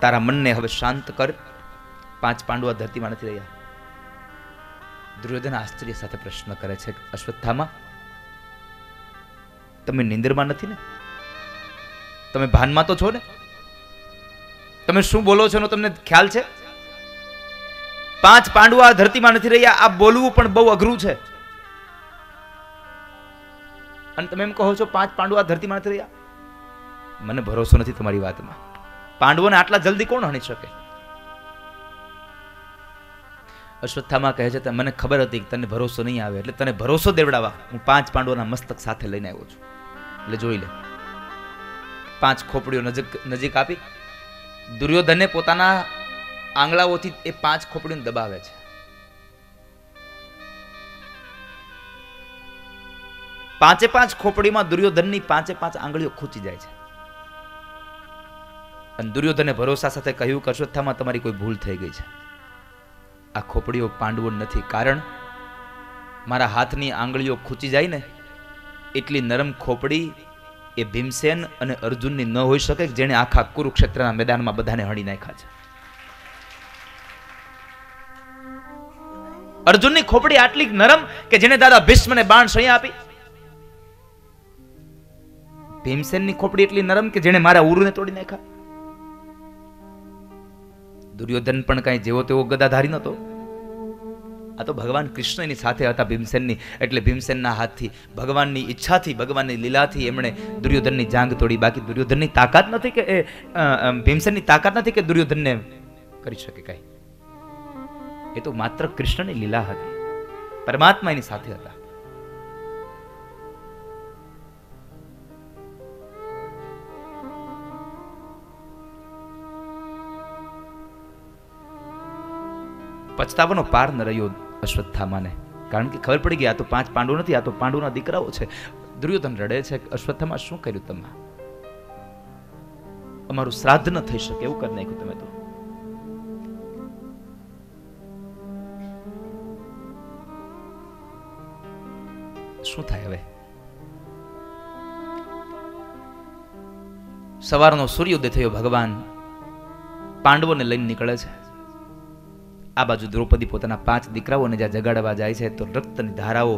તારા મનને હવે શાંત કર, 5 પાંડવો ધરતીમાં નથી રહ્યા. દુર્યોધન આશ્ચર્ય સાથે પ્રશ્ન કરે છે, અશ્વત્થામા તમે નિંદરમાં નથી ને? તમે ભાનમાં તો છો ને? તમે શું બોલો છો એનો તમને ખ્યાલ છે? 5 પાંડવો આ ધરતીમાં નથી રહ્યા, આ બોલવું પણ બહુ અઘરું છે. અને તમે એમ કહો છો 5 પાંડવો આ ધરતીમાં નથી રહ્યા. મને ભરોસો નથી તમારી વાતમાં. પાંડવોને આટલા જલ્દી કોણ હણી શકે? અશ્વત્થામા કહે છે મને ખબર હતી કે તને ભરોસો નહીં આવે, એટલે તને ભરોસો દેવડાવવા હું 5 પાંડવોના મસ્તક સાથે લઈને આવ્યો છું. એટલે જોઈ લે. 5 ખોપડીઓ નજીક આપી દુર્યોધનને પોતાના આંગળાઓથી એ 5 ખોપડીઓને દબાવે છે. 5 ખોપડીમાં દુર્યોધનની 5 આંગળીઓ ખૂંચી જાય છે. અને દુર્યોધને ભરોસા સાથે કહ્યું કે અશ્વત્થામા તમારી કોઈ ભૂલ થઈ ગઈ છે. આ ખોપડીઓ પાંડવો નથી, કારણ મારા હાથની આંગળીઓ ખૂંચી જાય ને એટલી નરમ ખોપડી એ ભીમસેન અને અર્જુનની ન હોઈ શકે, જેણે આખા કુરુક્ષેત્રના મેદાનમાં બધાને હણી નાખ્યા છે. અર્જુનની ખોપડી આટલી નરમ કે જેને દાદા ભીષ્મને બાણ સૈયા આપી. ભીમસેનની ખોપડી એટલી નરમ કે જેણે મારા ઉરુને તોડી નાખ્યા. દુર્યોધન પણ કઈ જેવો તેવો ગદાધારી નતો. આ તો ભગવાન કૃષ્ણ એની સાથે હતા ભીમસેનની, એટલે ભીમસેનના હાથથી, ભગવાનની ઈચ્છાથી, ભગવાનની લીલાથી એમણે દુર્યોધનની જાંગ તોડી. બાકી દુર્યોધનની તાકાત નથી કે ભીમસેનની તાકાત નથી કે દુર્યોધનને કરી શકે કઈ. એ તો માત્ર કૃષ્ણની લીલા હતી, પરમાત્મા એની સાથે હતા. પછતાવાનો પાર ન રહ્યો અશ્વત્થામાને, કારણ કે ખબર પડી ગઈ આ તો 5 પાંડવો નથી, આ તો પાંડવોના દીકરાઓ છે. દુર્યોધન રડે છે કે અશ્વત્થામા શું કર્યું તમે? અમારું શ્રાદ્ધ ન થઈ શકે એવું કરી નાખ્યું તમે તો. શું થાય હવે? સવારનો સૂર્યોદય થયો, ભગવાન પાંડવોને લઈને નીકળે છે. આ બાજુ દ્રૌપદી પોતાના 5 દીકરાઓને જ્યાં જગાડવા જાય છે તો રક્તની ધારાઓ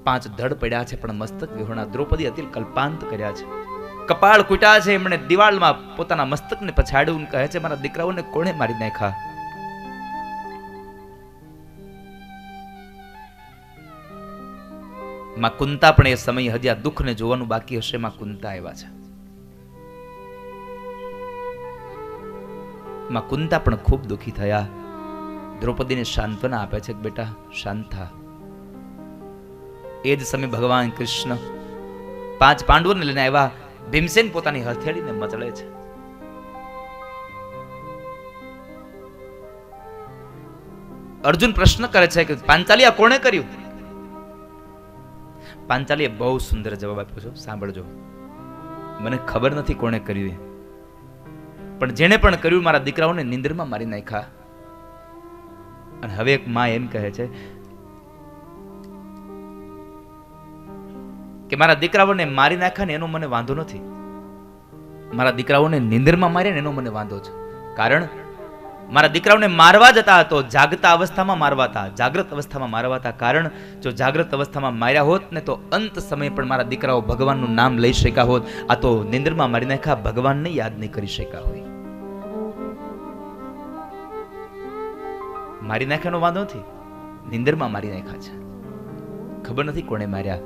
5 ધડ પડ્યા છે, પણ મસ્તક વિહોણા. દ્રૌપદી અતિલ કલ્પાંત કર્યા છે, કપાળ કૂટ્યા છે. એમણે દિવાળમાં પોતાના મસ્તકને પછાડ્યું, કહે છે મારા દીકરાઓને કોણે મારી નાખ્યા? માં કુંતા પણ એ સમય હજી આ દુઃખને જોવાનું બાકી હશે. માં કુંતા આવ્યા છે. માં કુંતા પણ ખૂબ દુઃખી થયા. દ્રૌપદીને સાંત્વના આપે છે કે બેટા શાંત થા. એ જ સમય ભગવાન કૃષ્ણ 5 પાંડવોને લઈને આવ્યા. ભીમસેન પોતાની હથેળીને મચળે છે. અર્જુન પ્રશ્ન કરે છે કે પાંચાલી આ કોણે કર્યું? પાંચાલીએ બહુ સુંદર જવાબ આપ્યો છે, સાંભળજો. મને ખબર નથી કોણે કર્યું, પણ જેણે પણ કર્યું મારા દીકરાઓને નિંદ્રમાં મારી નાખ્યા. અને હવે એક માં એમ કહે છે કે મારા દીકરાઓને મારી નાખ્યા ને એનો મને વાંધો નથી, મારા દીકરાઓને નિંદરમાં માર્યા ને એનો મને વાંધો છે. કારણ મારા દીકરાઓને મારવા જતા હતો, જાગતા અવસ્થામાં મારવા હતા, જાગ્રત અવસ્થામાં મારવા હતા. કારણ જો જાગ્રત અવસ્થામાં માર્યા હોત ને તો અંત સમય પણ મારા દીકરાઓ ભગવાનનું નામ લઈ શક્યા હોત. આ તો નિંદરમાં મારી નાખ્યા, ભગવાનને યાદ નહીં કરી શક્યા હોય. મારી નાખ્યાનો વાંધો નથી, નિંદરમાં મારી નાખ્યા છે. ખબર નથી કોણે માર્યા.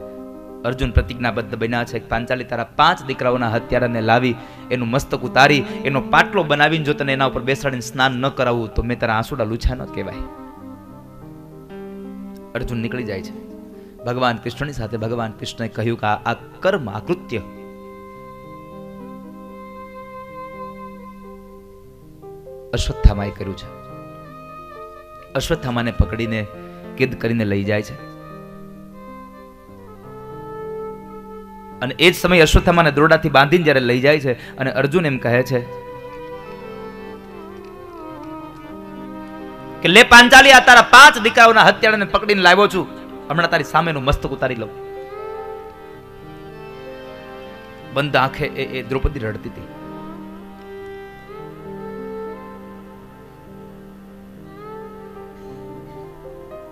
અર્જુન પ્રતિજ્ઞાબદ્ધ બન્યા છે કે પાંચાલી તારા 5 દીકરાઓના હત્યારાને લાવી એનું મસ્તક ઉતારી એનો પાટલો બનાવીને જો તને એના ઉપર બેસાડીને સ્નાન ન કરાવું તો મેં તારા આંસુડા લૂછા ન કહેવાય. અર્જુન નીકળી જાય છે ભગવાન કૃષ્ણની સાથે. ભગવાન કૃષ્ણએ કહ્યું કે આ કર્મ, આ કૃત્ય અશ્વત્થામાએ કર્યું છે. અશ્વત્થામાને પકડીને કેદ કરીને લઈ જાય છે. અને એ જ સમયે અશ્વત્થામાને દોરડાથી બાંધીને જ્યારે લઈ જાય છે અને અર્જુન એમ કહે છે કે લે પાંચાલી, આ તારા 5 દીકરાઓના હત્યારાને પકડીને લાવ્યો છું, હમણાં તારી સામેનું મસ્તક ઉતારી લઉં. બંધ આંખે એ દ્રૌપદી રડતી હતી.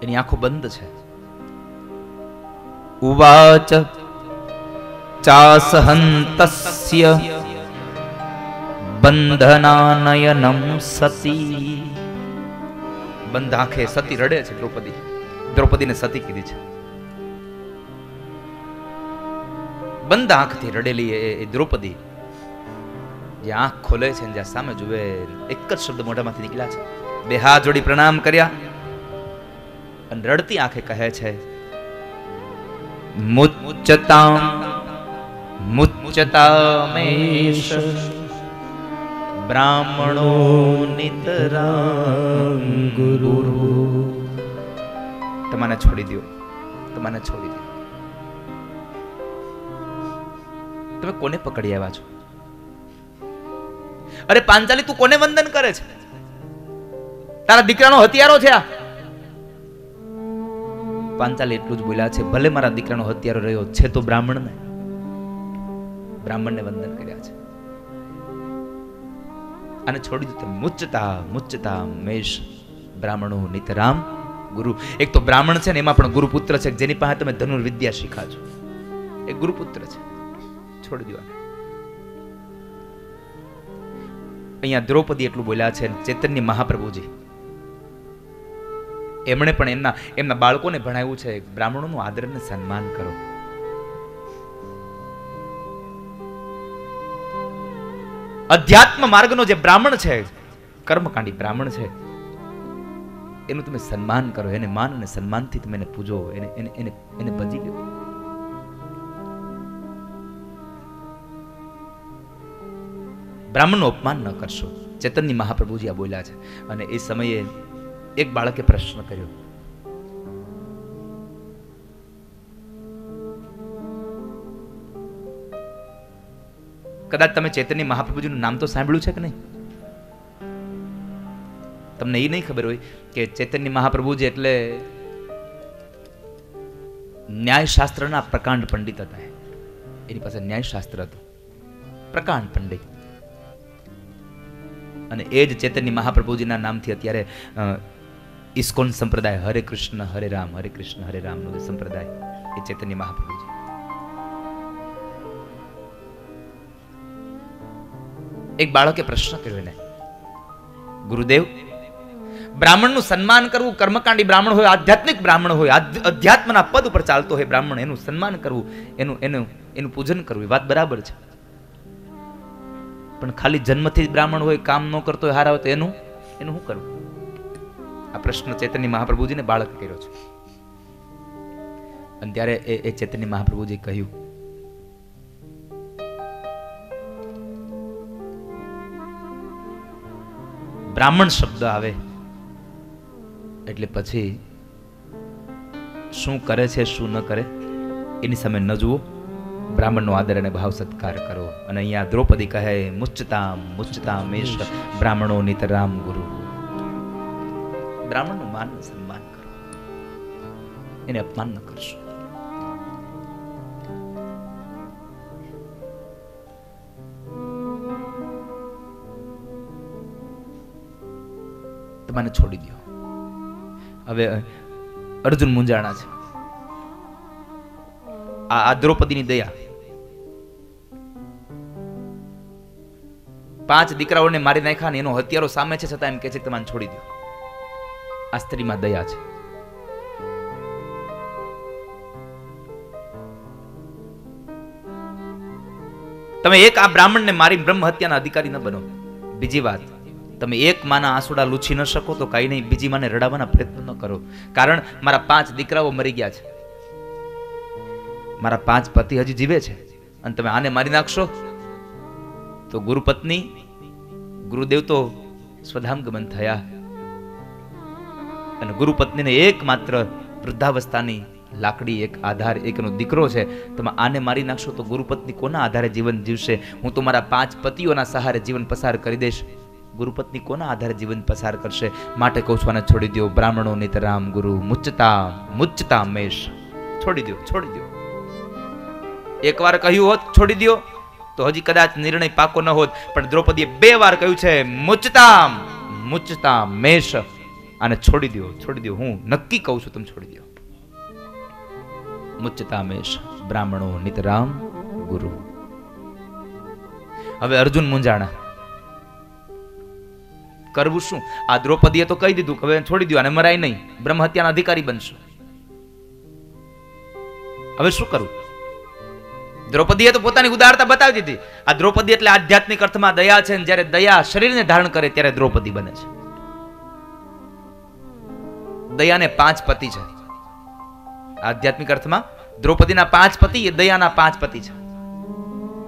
એની આંખો બંધ છે. ઉવાચ ચાસહંતસ્ય બંધનાનયનમ સતી. બંધ આંખે સતી રડે છે દ્રૌપદી. દ્રૌપદીને સતી કીધી છે. બંધ આંખથી રડેલી એ દ્રૌપદી જે આંખ ખોલે છે જ્યાં સામે જુએ, એક જ શબ્દ મોઢામાંથી નીકળ્યા છે, બે હાથ જોડી પ્રણામ કર્યા અને રડતી આંખે કહે છે, મુચ્ચતામ મુચ્ચતામેશ બ્રાહ્મણો નિતરામ ગુરુ. તમાને છોડી દો, તમાને છોડી દો. તમે કોને પકડી આવ્યા છો? અરે પાંચાલી, તું કોને વંદન કરે છે? તારા દીકરાનો હથિયારો છે આ. પાંચાલી એટલું જ બોલ્યા છે, ભલે મારા દીકરાનો હથિયારો રહ્યો છે તો બ્રાહ્મણને વંદન કર્યા છે. અને છોડી દીધું. મુચ્ચતા મુચ્ચતા મેષ બ્રાહ્મણો નિતરામ ગુરુ. એક તો બ્રાહ્મણ છે ને એમાં પણ ગુરુપુત્ર છે, જેની પાસે તમે ધનુર્વિદ્યા શીખા છો, એ ગુરુપુત્ર છે. છોડી દો. અહીંયા દ્રૌપદી એટલું બોલ્યા છે. ચૈતન્ય મહાપ્રભુજી એમણે પણ એમના બાળકોને ભણાવ્યું છે, બ્રાહ્મણોનું આદર અને સન્માન કરો. અધ્યાત્મ માર્ગનો જે બ્રાહ્મણ છે, કર્મકાંડી બ્રાહ્મણ છે, એનું તમે સન્માન કરો, એને માન અને સન્માનથી તમે એને પૂજો, એને ભજી લો. બ્રાહ્મણનું અપમાન ન કરશો. ચૈતન્ય મહાપ્રભુજી આ બોલ્યા છે. અને એ સમયે એક બાળકે પ્રશ્ન કર્યો, કદાચ તમે ચૈતન્ય મહાપ્રભુજીનું નામ તો સાંભળ્યું છે કે નહીં? તમને એ નહીં ખબર હોય કે ચૈતન્ય મહાપ્રભુજી એટલે ન્યાયશાસ્ત્રના પ્રકાંડ પંડિત હતા. એની પાસે ન્યાયશાસ્ત્ર હતું, પ્રકાંડ પંડિત. અને એ જ ચૈતન્ય મહાપ્રભુજીના નામથી અત્યારે ઇસ્કોન સંપ્રદાય, હરે કૃષ્ણ હરે રામ નો જે સંપ્રદાય, એ ચૈતન્ય મહાપ્રભુજી. એક બાળકે પ્રશ્ન કર્યો એને, ગુરુદેવ, બ્રાહ્મણનું સન્માન કરવું, કર્મકાંડી બ્રાહ્મણ હોય, આધ્યાત્મિક બ્રાહ્મણ હોય, અધ્યાત્મના પદ ઉપર ચાલતો હોય બ્રાહ્મણ, એનું સન્માન કરવું, એનું પૂજન કરવું, એ વાત બરાબર છે. પણ ખાલી જન્મથી જ બ્રાહ્મણ હોય, કામ ન કરતો હોય, હારા હોય તો એનું શું કરવું? આ પ્રશ્ન ચૈતન્ય મહાપ્રભુજીને બાળક કર્યો છે. અને ત્યારે એ ચૈતન્ય મહાપ્રભુજી કહ્યું, બ્રાહ્મણ શબ્દ આવે એટલે પછી શું કરે છે શું ન કરે એની સામે ન જુઓ, બ્રાહ્મણનો આદર અને ભાવ સત્કાર કરો. અને અહીંયા દ્રૌપદી કહે, મુચ્ચતામ મુચ્ચતામેશ બ્રાહ્મણો નિતરામ ગુરુ. બ્રાહ્મણનું માન સન્માન કરો, એને અપમાન ન કરશો. તમાને છોડી દો. હવે અર્જુન મૂંઝાણા છે. આ દ્રૌપદીની દયા, 5 દીકરાઓને મારી નાખ્યા ને એનો હત્યારો સામે છે, છતાં એમ કે છે તમારે છોડી દો. આ સ્ત્રીમાં દયા છે. તમે એક આ બ્રાહ્મણને મારી બ્રહ્મ હત્યાના અધિકારી ન બનો. બીજી વાત, તમે એક માના આંસુડા લૂછી ન શકો તો કઈ નહીં, બીજી માને રડાવવાના પ્રયત્ન ન કરો. કારણ મારા 5 દીકરાઓ મરી ગયા છે, મારા 5 પતિ હજી જીવે છે, અને તમે આને મારી નાખશો તો ગુરુપત્ની ગુરુદેવ તો સ્વધામગમન થયા, અને ગુરુપત્નીને એકમાત્ર વૃદ્ધાવસ્થાની લાકડી, એક આધાર, એકનો દીકરો છે. તમે આને મારી નાખશો તો ગુરુપત્ની કોના આધારે જીવન જીવશે? હું તો મારા 5 પતિઓના સહારે જીવન પસાર કરી દઈશ, ગુરુપત્ની કોના આધારે જીવન પસાર કરશે? માટે કહું છું, આને છોડી દો. બ્રાહ્મણો નિતરામ ગુરુ મુચ્ચતા મેષ. છોડી દો, છોડી દો. એકવાર કહ્યું હોત છોડી દો તો હજી કદાચ નિર્ણય પાકો ન હોત, પણ દ્રૌપદીએ 2 વાર કહ્યું છે, મુચ્ચતા મેષ. આને છોડી દો, છોડી દો. હું નક્કી કહું છું, તમે છોડી દો. મુચ્ચતા મેષ બ્રાહ્મણો નિતરામ ગુરુ. હવે અર્જુન મૂંઝાણા, કરવું શું? આ દ્રૌપદીએ તો કહી દીધું કે હવે છોડી દો, અને મરાય નહીં, બ્રહ્મ હત્યાના અધિકારી બનશો. હવે શું કરવું? દ્રૌપદીએ તો પોતાની ઉદારતા બતાવી દીધી. આ દ્રૌપદી એટલે આધ્યાત્મિક અર્થમાં દયા છે, જ્યારે દયા શરીરને ધારણ કરે ત્યારે દ્રૌપદી બને છે. દયાને 5 પતિ છે. આધ્યાત્મિક અર્થમાં દ્રૌપદીના 5 પતિ એ દયાના 5 પતિ છે.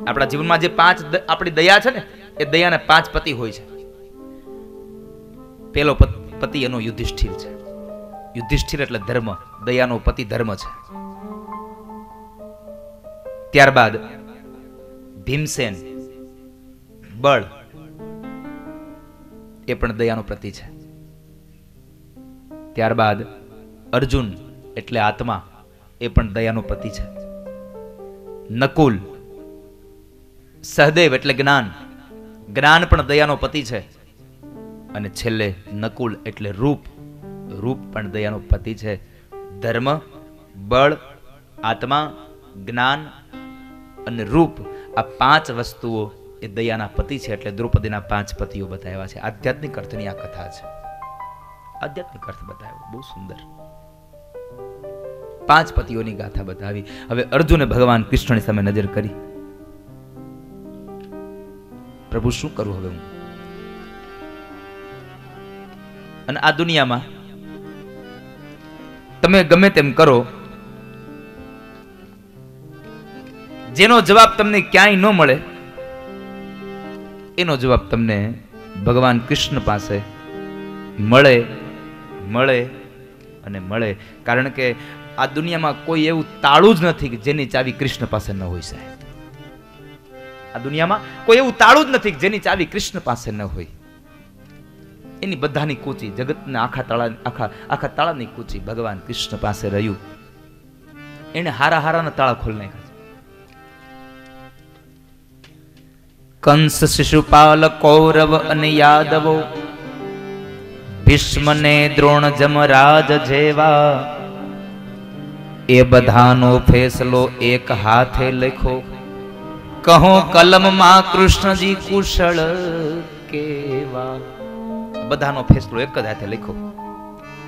આપણા જીવનમાં જે 5 આપણી દયા છે ને, એ દયાના 5 પતિ હોય છે. પેલો પતિ એનો યુધિષ્ઠિર છે. યુધિષ્ઠિર એટલે ધર્મ, દયાનો પતિ ધર્મ છે. ત્યારબાદ ભીમસેન, બળ, એ પણ દયાનો પ્રતિ છે. ત્યારબાદ અર્જુન એટલે આત્મા, એ પણ દયાનો પ્રતિ છે. નકુલ, સહદેવ એટલે જ્ઞાન, જ્ઞાન પણ દયાનો પતિ છે. અને છેલ્લે નકુલ એટલે રૂપ, રૂપ પણ દયાનો પતિ છે. ધર્મ, બળ, આત્મા, જ્ઞાન અને રૂપ, આ 5 વસ્તુઓ એ દયાના પતિ છે. એટલે દ્રૌપદીના 5 પતિઓ બતાવ્યા છે. આધ્યાત્મિક અર્થની આ કથા છે. આધ્યાત્મિક અર્થ બતાવ્યો, બહુ સુંદર. 5 પતિઓની ગાથા બતાવી. હવે અર્જુને ભગવાન કૃષ્ણની સામે નજર કરી, પ્રભુ શું કરું હવે હું? અને આ દુનિયામાં તમે ગમે તેમ કરો, જેનો જવાબ તમને ક્યાંય ન મળે, એનો જવાબ તમને ભગવાન કૃષ્ણ પાસે મળે મળે અને મળે. કારણ કે આ દુનિયામાં કોઈ એવું તાળું જ નથી કે જેની ચાવી કૃષ્ણ પાસે ન હોય. સાહેબ, આ દુનિયામાં કોઈ એવું તાળું જ નથી કે જેની ચાવી કૃષ્ણ પાસે ન હોય. એની બધાની કૂચી, જગતના આખા તાળાની કૂચી ભગવાન કૃષ્ણ પાસે રહ્યું. એને હારાના તાળા ખોલી નાખ્યા. કંસ, શિશુપાલ, કૌરવ અને યાદવો, ભીષ્મ ને દ્રોણ, જમરાજ જેવા, એ બધાનો ફેસલો એક હાથે લખો. કહો કલમમાં કૃષ્ણજી કુશળ કેવા. બધાનો ફેસલો એક જ હાથે લખો.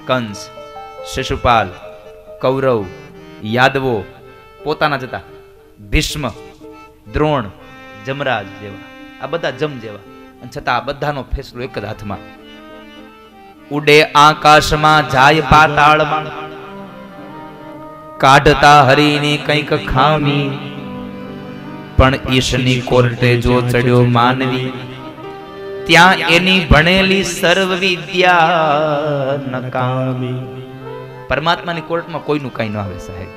કંસ, શિશુપાલ, કૌરવ, યાદવો પોતાના જતા, ભીષ્મ, દ્રોણ, જમરાજ જેવા, આ બધા જમ જેવા, અને છતાં આ બધાનો ફેસલો એક જ હાથમાં. ઉડે આકાશમાં, જાય પાતાળમાં, કાઢતા હરીની કંઈક ખામી, પણ ઈશની કોર્ટે જો ચડ્યો માનવી, ત્યાં એની ભણેલી સર્વ વિદ્યા નકામી. પરમાત્માની કોર્ટમાં કોઈનું કઈ ન આવે સાહેબ.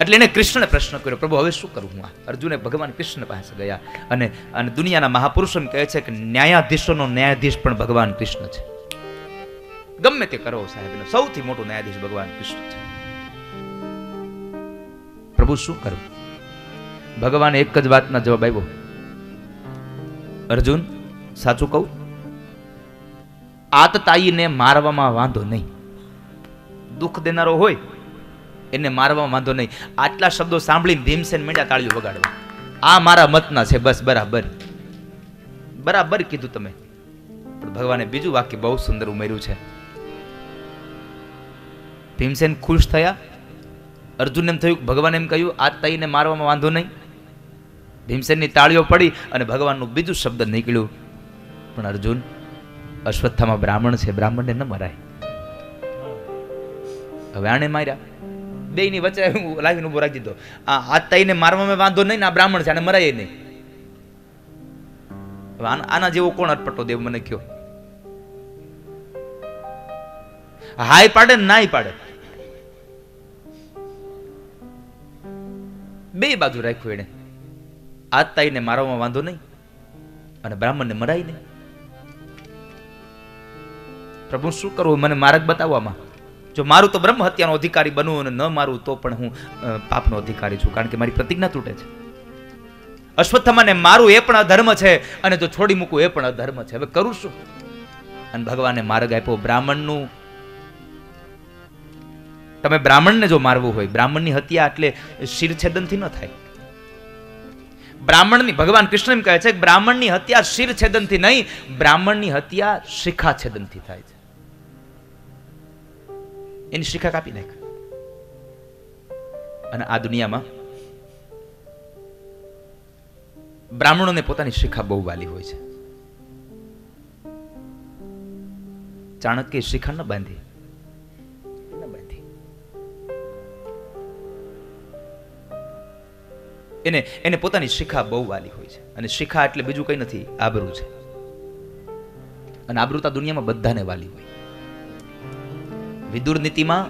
એટલે એને કૃષ્ણને પ્રશ્ન કર્યો, પ્રભુ હવે શું કરું હું? અર્જુને ભગવાન કૃષ્ણ પાસે ગયા અને દુનિયાના મહાપુરુષો કહે છે કે ન્યાયાધીશોનો ન્યાયાધીશ પણ ભગવાન કૃષ્ણ છે. ગમે તે કરો સાહેબ, સૌથી મોટો ન્યાયાધીશ ભગવાન કૃષ્ણ છે. પ્રભુ શું કરું? ભગવાને એક જ વાતના જવાબ આવ્યો, અર્જુન સાચું કહું, આતતાયીને મારવામાં વાંધો નહીં. દુઃખ દેનારો હોય એને મારવામાં વાંધો નહીં. આટલા શબ્દો સાંભળીને ભીમસેન મીંડા તાળીઓ વગાડવા. આ મારા મતના છે, બસ બરાબર બરાબર કીધું તમે. પણ ભગવાને બીજું વાક્ય બહુ સુંદર ઉમેર્યું છે. ભીમસેન ખુશ થયા. અર્જુન એમ થયું, ભગવાન એમ કહ્યું આતતાયીને મારવામાં વાંધો નહીં. ભીમસેનની તાળીઓ પડી અને ભગવાનનું બીજું શબ્દ નીકળ્યું, પણ અર્જુન, અશ્વત્થામાં બ્રાહ્મણ છે, બ્રાહ્મણને ન મરાય. હવે આને માર્યા, બેયની વચ્ચે લાવીને ઉભો રાખી દીધો. આ આતતાયીને મારવામાં વાંધો નહીં ને આ બ્રાહ્મણ છે, આને મરાય નહીં. હવે આના જેવો કોણ અટપટો દેવ મને કયો? હાય પાડે ને નાય પાડે, બે બાજુ રાખ્યું એને. આતતાયીને મારવામાં વાંધો નહીં અને બ્રાહ્મણને મરાય નહીં. પ્રભુ શું કરવું? મને માર્ગ બતાવવામાં. જો મારું તો બ્રહ્મ હત્યાનો અધિકારી બનવું અને ન મારું તો પણ હું પાપનો અધિકારી છું, કારણ કે મારી પ્રતિજ્ઞા તૂટે છે. અશ્વત્થામાને મારું એ પણ અધર્મ છે અને જો છોડી મૂકું એ પણ અધર્મ છે. હવે કરું શું? અને ભગવાને માર્ગ આપ્યો. બ્રાહ્મણનું, તમે બ્રાહ્મણને જો મારવું હોય, બ્રાહ્મણની હત્યા એટલે શિરછેદનથી ન થાય. બ્રાહ્મણની, ભગવાન કૃષ્ણ એમ કહે છે કે બ્રાહ્મણની હત્યા શિરછેદનથી નહીં, બ્રાહ્મણની હત્યા શિખાછેદનથી થાય છે. એની શિખા કાપી નાખ. અને આ દુનિયામાં બ્રાહ્મણોને પોતાની શિખા બહુ વાલી હોય છે. ચાણક્ય શિખા ન બાંધી, એને પોતાની શિખા બહુ વાલી હોય છે. અને શિખા એટલે બીજું કઈ નથી, આબરૂ છે. અને આબરૂ તો દુનિયામાં બધાને વાલી હોય. વિદુર નીતિમાં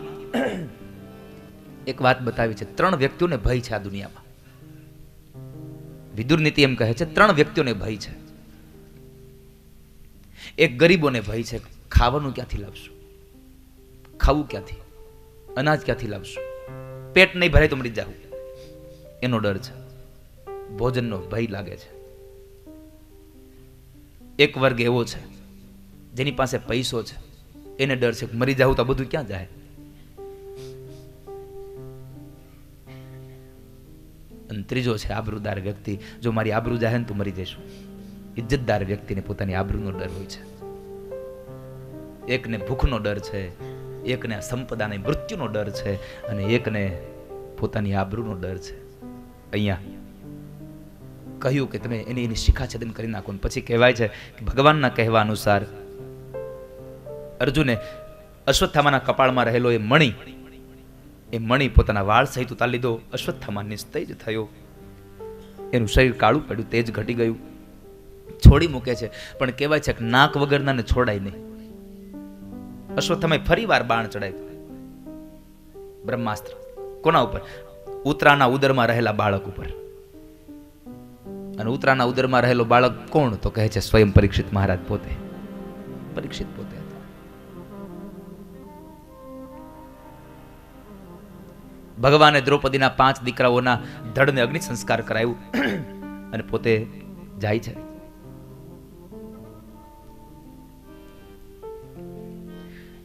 એક વાત બતાવી છે, 3 વ્યક્તિઓને ભય છે આ દુનિયામાં. વિદુર નીતિ એમ કહે છે 3 વ્યક્તિઓને ભય છે. એક ગરીબોને ભય છે, ખાવાનું ક્યાંથી લાવશું, ખાવું ક્યાંથી, અનાજ ક્યાંથી લાવશું, પેટ નહીં ભરાય તો મરી જાવ એનો ડર છે, ભોજનનો ભય લાગે છે. એક વર્ગ એવો છે જેની પાસે પૈસો છે, એને ડર છે મરી જાવ તો બધું ક્યાં જાય. અને ત્રીજો છે આબરૂદાર વ્યક્તિ, જો મારી આબરૂ જાય ને તો મરી જઈશું. ઇજ્જતદાર વ્યક્તિને પોતાની આબરૂનો ડર હોય છે. એકને ભૂખનો ડર છે, એકને સંપદાને મૃત્યુનો ડર છે, અને એકને પોતાની આબરૂનો ડર છે. અહીંયા કહ્યું કે તમે એની શિખાછેદન કરી નાખો. પછી કહેવાય છે કે ભગવાનના કહેવા અનુસાર અર્જુને અશ્વત્થામાના કપાળમાં રહેલો એ મણી પોતાના વાળ સહિત ઉતારી લીધો. અશ્વત્થામા નિસ્તેજ થયો, એનું શરીર કાળું પડ્યું, તેજ ઘટી ગયું, છોડી મૂકે છે. પણ કહેવાય છે કે નાક વગરનાને છોડાય નહીં. અશ્વત્થામાએ ફરી વાર બાણ ચડાવ્યું, બ્રહ્માસ્ત્ર. કોના ઉપર? ઉત્તરાના ઉદરમાં રહેલા બાળક ઉપર. અને ઉત્તરાના ઉદરમાં રહેલો બાળક કોણ? તો કહે છે સ્વયં પરીક્ષિત મહારાજ પોતે. પરીક્ષિત પોતે હતા. ભગવાને દ્રૌપદીના 5 દીકરાઓના ધડને અગ્નિ સંસ્કાર કરાયું અને પોતે જાય છે.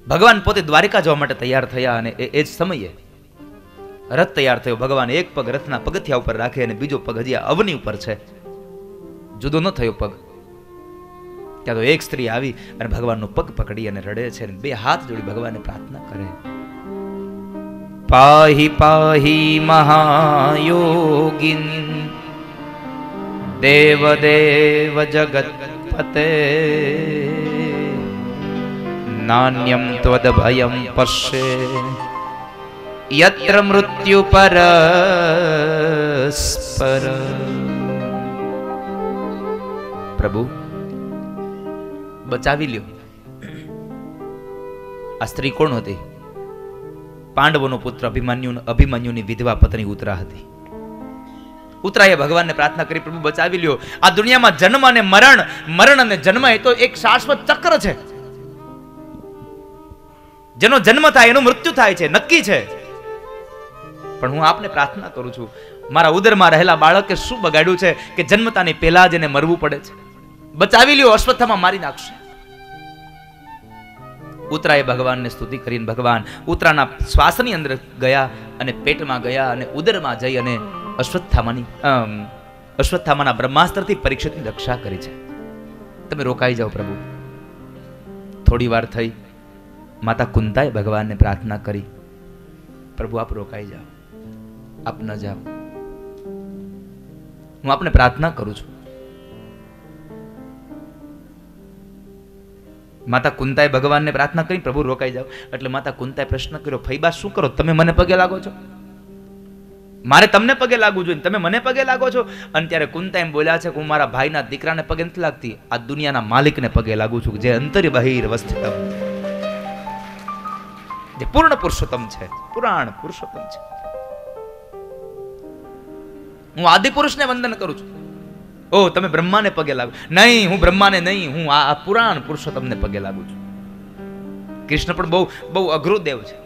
ભગવાન પોતે દ્વારિકા જવા માટે તૈયાર થયા અને એ જ સમયે રથ તૈયાર થયો. ભગવાન એક પગ રથના પગથિયા ઉપર રાખે અને બીજો પગ હજી અવની ઉપર છે, જુદો ન થયો પગ. ત્યાં તો એક સ્ત્રી આવી અને ભગવાનનો પગ પકડી અને રડે છે અને 2 હાથ જોડી ભગવાનને પ્રાર્થના કરે, પાહી પાહી મહાયોગિન દેવ દેવ જગતપતે નાન્યમ ત્વદ ભયમ પશ્યે યત્ર મૃત્યુ પરસ્પર. પ્રભુ બચાવી લ્યો. આ સ્ત્રી કોણ હતી? પાંડવોનો પુત્ર અભિમન્યુની વિધવા પત્ની ઉત્તરા હતી. ઉત્તરાએ ભગવાનને પ્રાર્થના કરી, પ્રભુ બચાવી લ્યો. આ દુનિયામાં જન્મ અને મરણ, મરણ અને જન્મ એ તો એક શાશ્વત ચક્ર છે. જેનો જન્મ થાય એનું મૃત્યુ થાય છે, નક્કી છે. પણ હું આપને પ્રાર્થના કરું છું, મારા ઉદરમાં રહેલા બાળકે શું બગાડ્યું છે કે જન્મતાની પહેલા જ એને મરવું પડે છે? બચાવી લ્યો, અશ્વત્થામા મારી નાખશે. ઉત્તરાએ ભગવાનને સ્તુતિ કરીને ભગવાન ઉત્તરાના શ્વાસની અંદર ગયા અને પેટમાં ગયા અને ઉદરમાં જઈ અને અશ્વત્થામાના બ્રહ્માસ્ત્રથી પરીક્ષિતની રક્ષા કરી છે. તમે રોકાઈ જાઓ પ્રભુ. થોડી વાર થઈ, માતા કુંતાએ ભગવાનને પ્રાર્થના કરી, પ્રભુ આપ રોકાઈ જાઓ, આપ ન જાઓ. હું આપને પ્રાર્થના કરું છું. માતા કુંતાએ ભગવાનને પ્રાર્થના કરી, પ્રભુ રોકાઈ જાઓ. એટલે માતા કુંતાએ પ્રશ્ન કર્યો, ફૈબા શું કરો? તમે મને પગે લાગો છો? મારે તમને પગે લાગવું જોઈએ, તમે મને પગે લાગો છો? અને ત્યારે કુંતા એમ બોલ્યા છે કે હું મારા ભાઈના દીકરાને પગે નથી લાગતી, આ દુનિયાના માલિકને પગે લાગુ છું, જે અંતર બહિર અવસ્થિતમ, જે પૂર્ણ પુરુષોત્તમ છે, પુરાણ પુરુષોત્તમ છે. હું આદિ પુરુષને વંદન કરું છું. ઓ તમે બ્રહ્માને પગે લાગો? નહીં, હું બ્રહ્માને નહીં, હું આ પુરાણ પુરુષોત્તમને પગે લાગુ છું. કૃષ્ણ પણ બહુ અઘરો દેવ છે.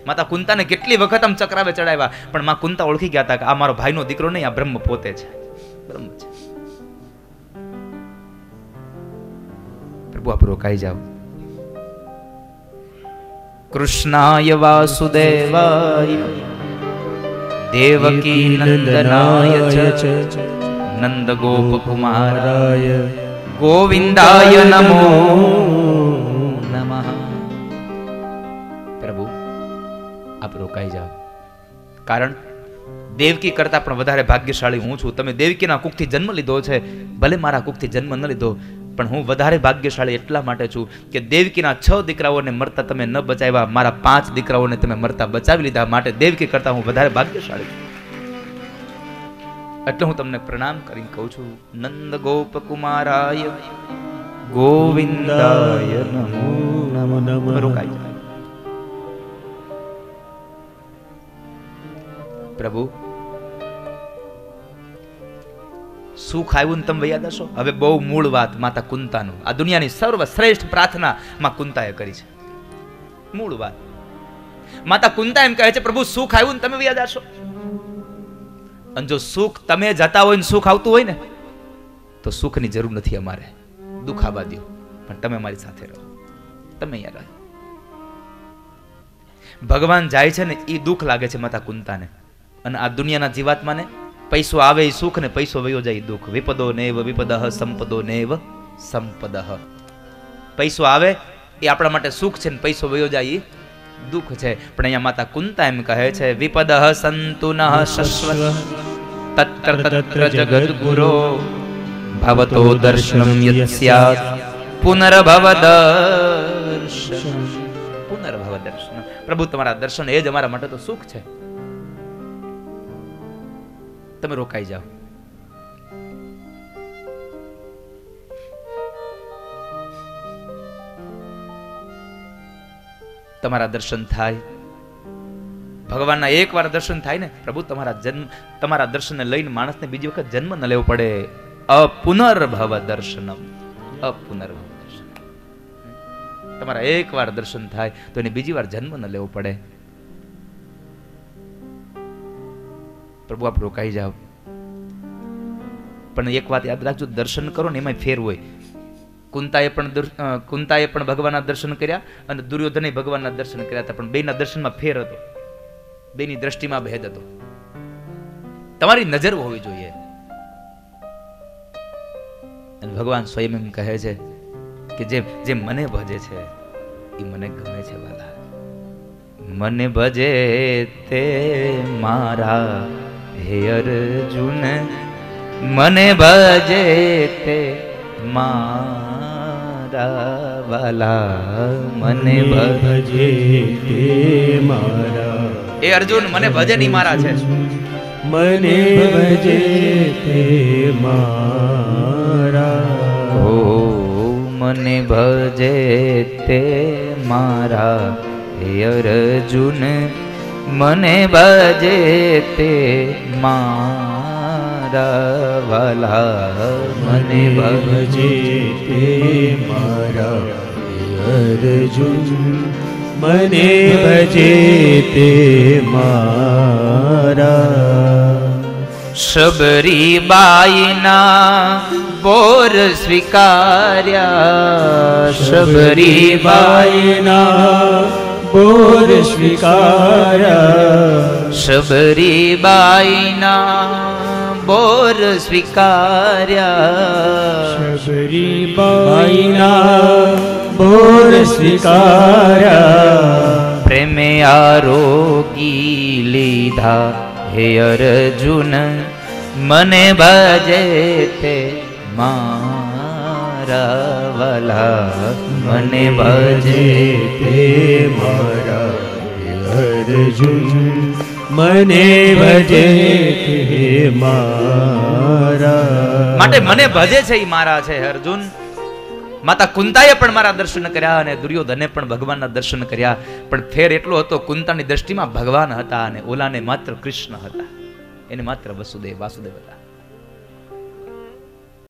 માતા કુંતાને કેટલી વખત આમ ચક્રાવે ચડાવ્યા, પણ માં કુંતા ઓળખી ગયા હતા કે આ મારો ભાઈનો દીકરો નહીં, આ બ્રહ્મ પોતે છે, બ્રહ્મ છે. પ્રભુ આપ રોકાઈ જાઓ. કૃષ્ણાય વાસુદેવાય દેવકી નંદનાય ચ નંદ ગોપ કુમારાય ગોવિંદાય નમો નમઃ. પ્રભુ આપ રોકાઈ જાઓ. કારણ દેવકી કરતા પણ વધારે ભાગ્યશાળી હું છું. તમે દેવકીના કુખથી જન્મ લીધો છે, ભલે મારા કુખથી જન્મ ન લીધો, પણ હું વધારે ભાગ્યશાળી એટલા માટે છું કે દેવકીના 6 દીકરાઓને મરતા તમે ન બચાવ્યા, મારા 5 દીકરાઓને તમે મરતા બચાવી લીધા, માટે દેવકી કરતા હું વધારે ભાગ્યશાળી છું. એટલે હું તમને પ્રણામ કરીને કહું છું, નંદ ગોપ કુમારાય ગોવિંદાય નમો નમઃ. રોકાઈ જાય. પ્રભુ સુખ આવ્યું ને તમે વૈયા દશો. હવે બહુ મૂળ વાત માતા કુંતાનું, આ દુનિયાની સર્વશ્રેષ્ઠ પ્રાર્થના માં કુંતાએ કરી છે. મૂળ વાત માતા કુંતા એમ કહે છે, પ્રભુ સુખ આવ્યું ને તમે વૈયા દશો. અને જો સુખ તમે જતા હોય ને સુખ આવતું હોય ને તો સુખની જરૂર નથી અમારે, દુઃખ આવવા દો, પણ તમે અમારી સાથે રહો, તમે અહીંયા રહો. ભગવાન જાય છે ને એ દુઃખ લાગે છે માતા કુંતાને, અને આ દુનિયાના જીવાત્માને પૈસો આવે એ સુખ ને પૈસો વયો જાય દુઃખ. વિપદો નેવ વિપદઃ સંપદો નેવ સંપદઃ. પૈસો આવે એ આપણા માટે સુખ છે ને પૈસો વયો જાય એ દુઃખ છે. પણ અહીંયા માતા કુંતા એમ કહે છે, વિપદઃ સંતુ નઃ શશ્વત તત્ર તત્ર જગદ્ગુરો ભવતો દર્શનમ યત સ્યાત પુનર્ભવ દર્શન. પુનર્ભવ દર્શન. પ્રભુ તમારા દર્શન એ જ અમારા માટે તો સુખ છે. તમે રોકાઈ જાઓ. તમારા દર્શન થાય, ભગવાનના એકવાર દર્શન થાય ને પ્રભુ તમારા દર્શનને લઈને માણસને બીજી વખત જન્મ ન લેવો પડે. અપુનર્ભવ દર્શનમ. અપુનર્ભવ દર્શન. તમારા એકવાર દર્શન થાય તો એને બીજી વાર જન્મ ન લેવો પડે. પ્રભુ આપ રોકાઈ જાઓ. પણ એક વાત યાદ રાખજો, દર્શન કરો ને એમાં ફેર હોય. કુંતાએ પણ ભગવાનના દર્શન કર્યા અને દુર્યોધને ભગવાનના દર્શન કર્યા હતા, પણ બેના દર્શનમાં ફેર હતો, બેની દ્રષ્ટિમાં ભેદ હતો. તમારી નજર હોવી જોઈએ. અને ભગવાન સ્વયં એમ કહે છે કે જે મને ભજે છે એ મને ગમે છે વાલા. મને ભજે તે મારા હે અર્જુન, મને ભજે તે મારા વાલા, મને ભજે તે મારા. એ અર્જુન મને ભજે ની મારા છે, મને ભજે તે મારા. ઓ મને ભજે તે મારા હે અર્જુન, મને ભજે તે મારા વાલા, મને ભજે તે મારા અર્જુન, મને ભજે તે મારા. શબરી બાઈના બોર સ્વીકાર્યા, શબરી બાઈના બોર સ્વીકાર્યા, શબરી બાઈના બોર સ્વીકાર્યા, શબરી બાઈના બોર સ્વીકાર્યા. પ્રેમે આરોગી લીધા હે અર્જુન, મને ભજે તે મારા વાલા, મને ભજે તે મારા અર્જુન, મને ભજે તે મારા. માટે મને ભજે છે એ મારા છે અર્જુન. માતા કુંતાએ પણ મારા દર્શન કર્યા અને દુર્યોધને પણ ભગવાનના દર્શન કર્યા, પણ ફેર એટલો હતો, કુંતાની દ્રષ્ટિમાં ભગવાન હતા અને ઓલાને માત્ર કૃષ્ણ હતા, એને માત્ર વાસુદેવ હતા.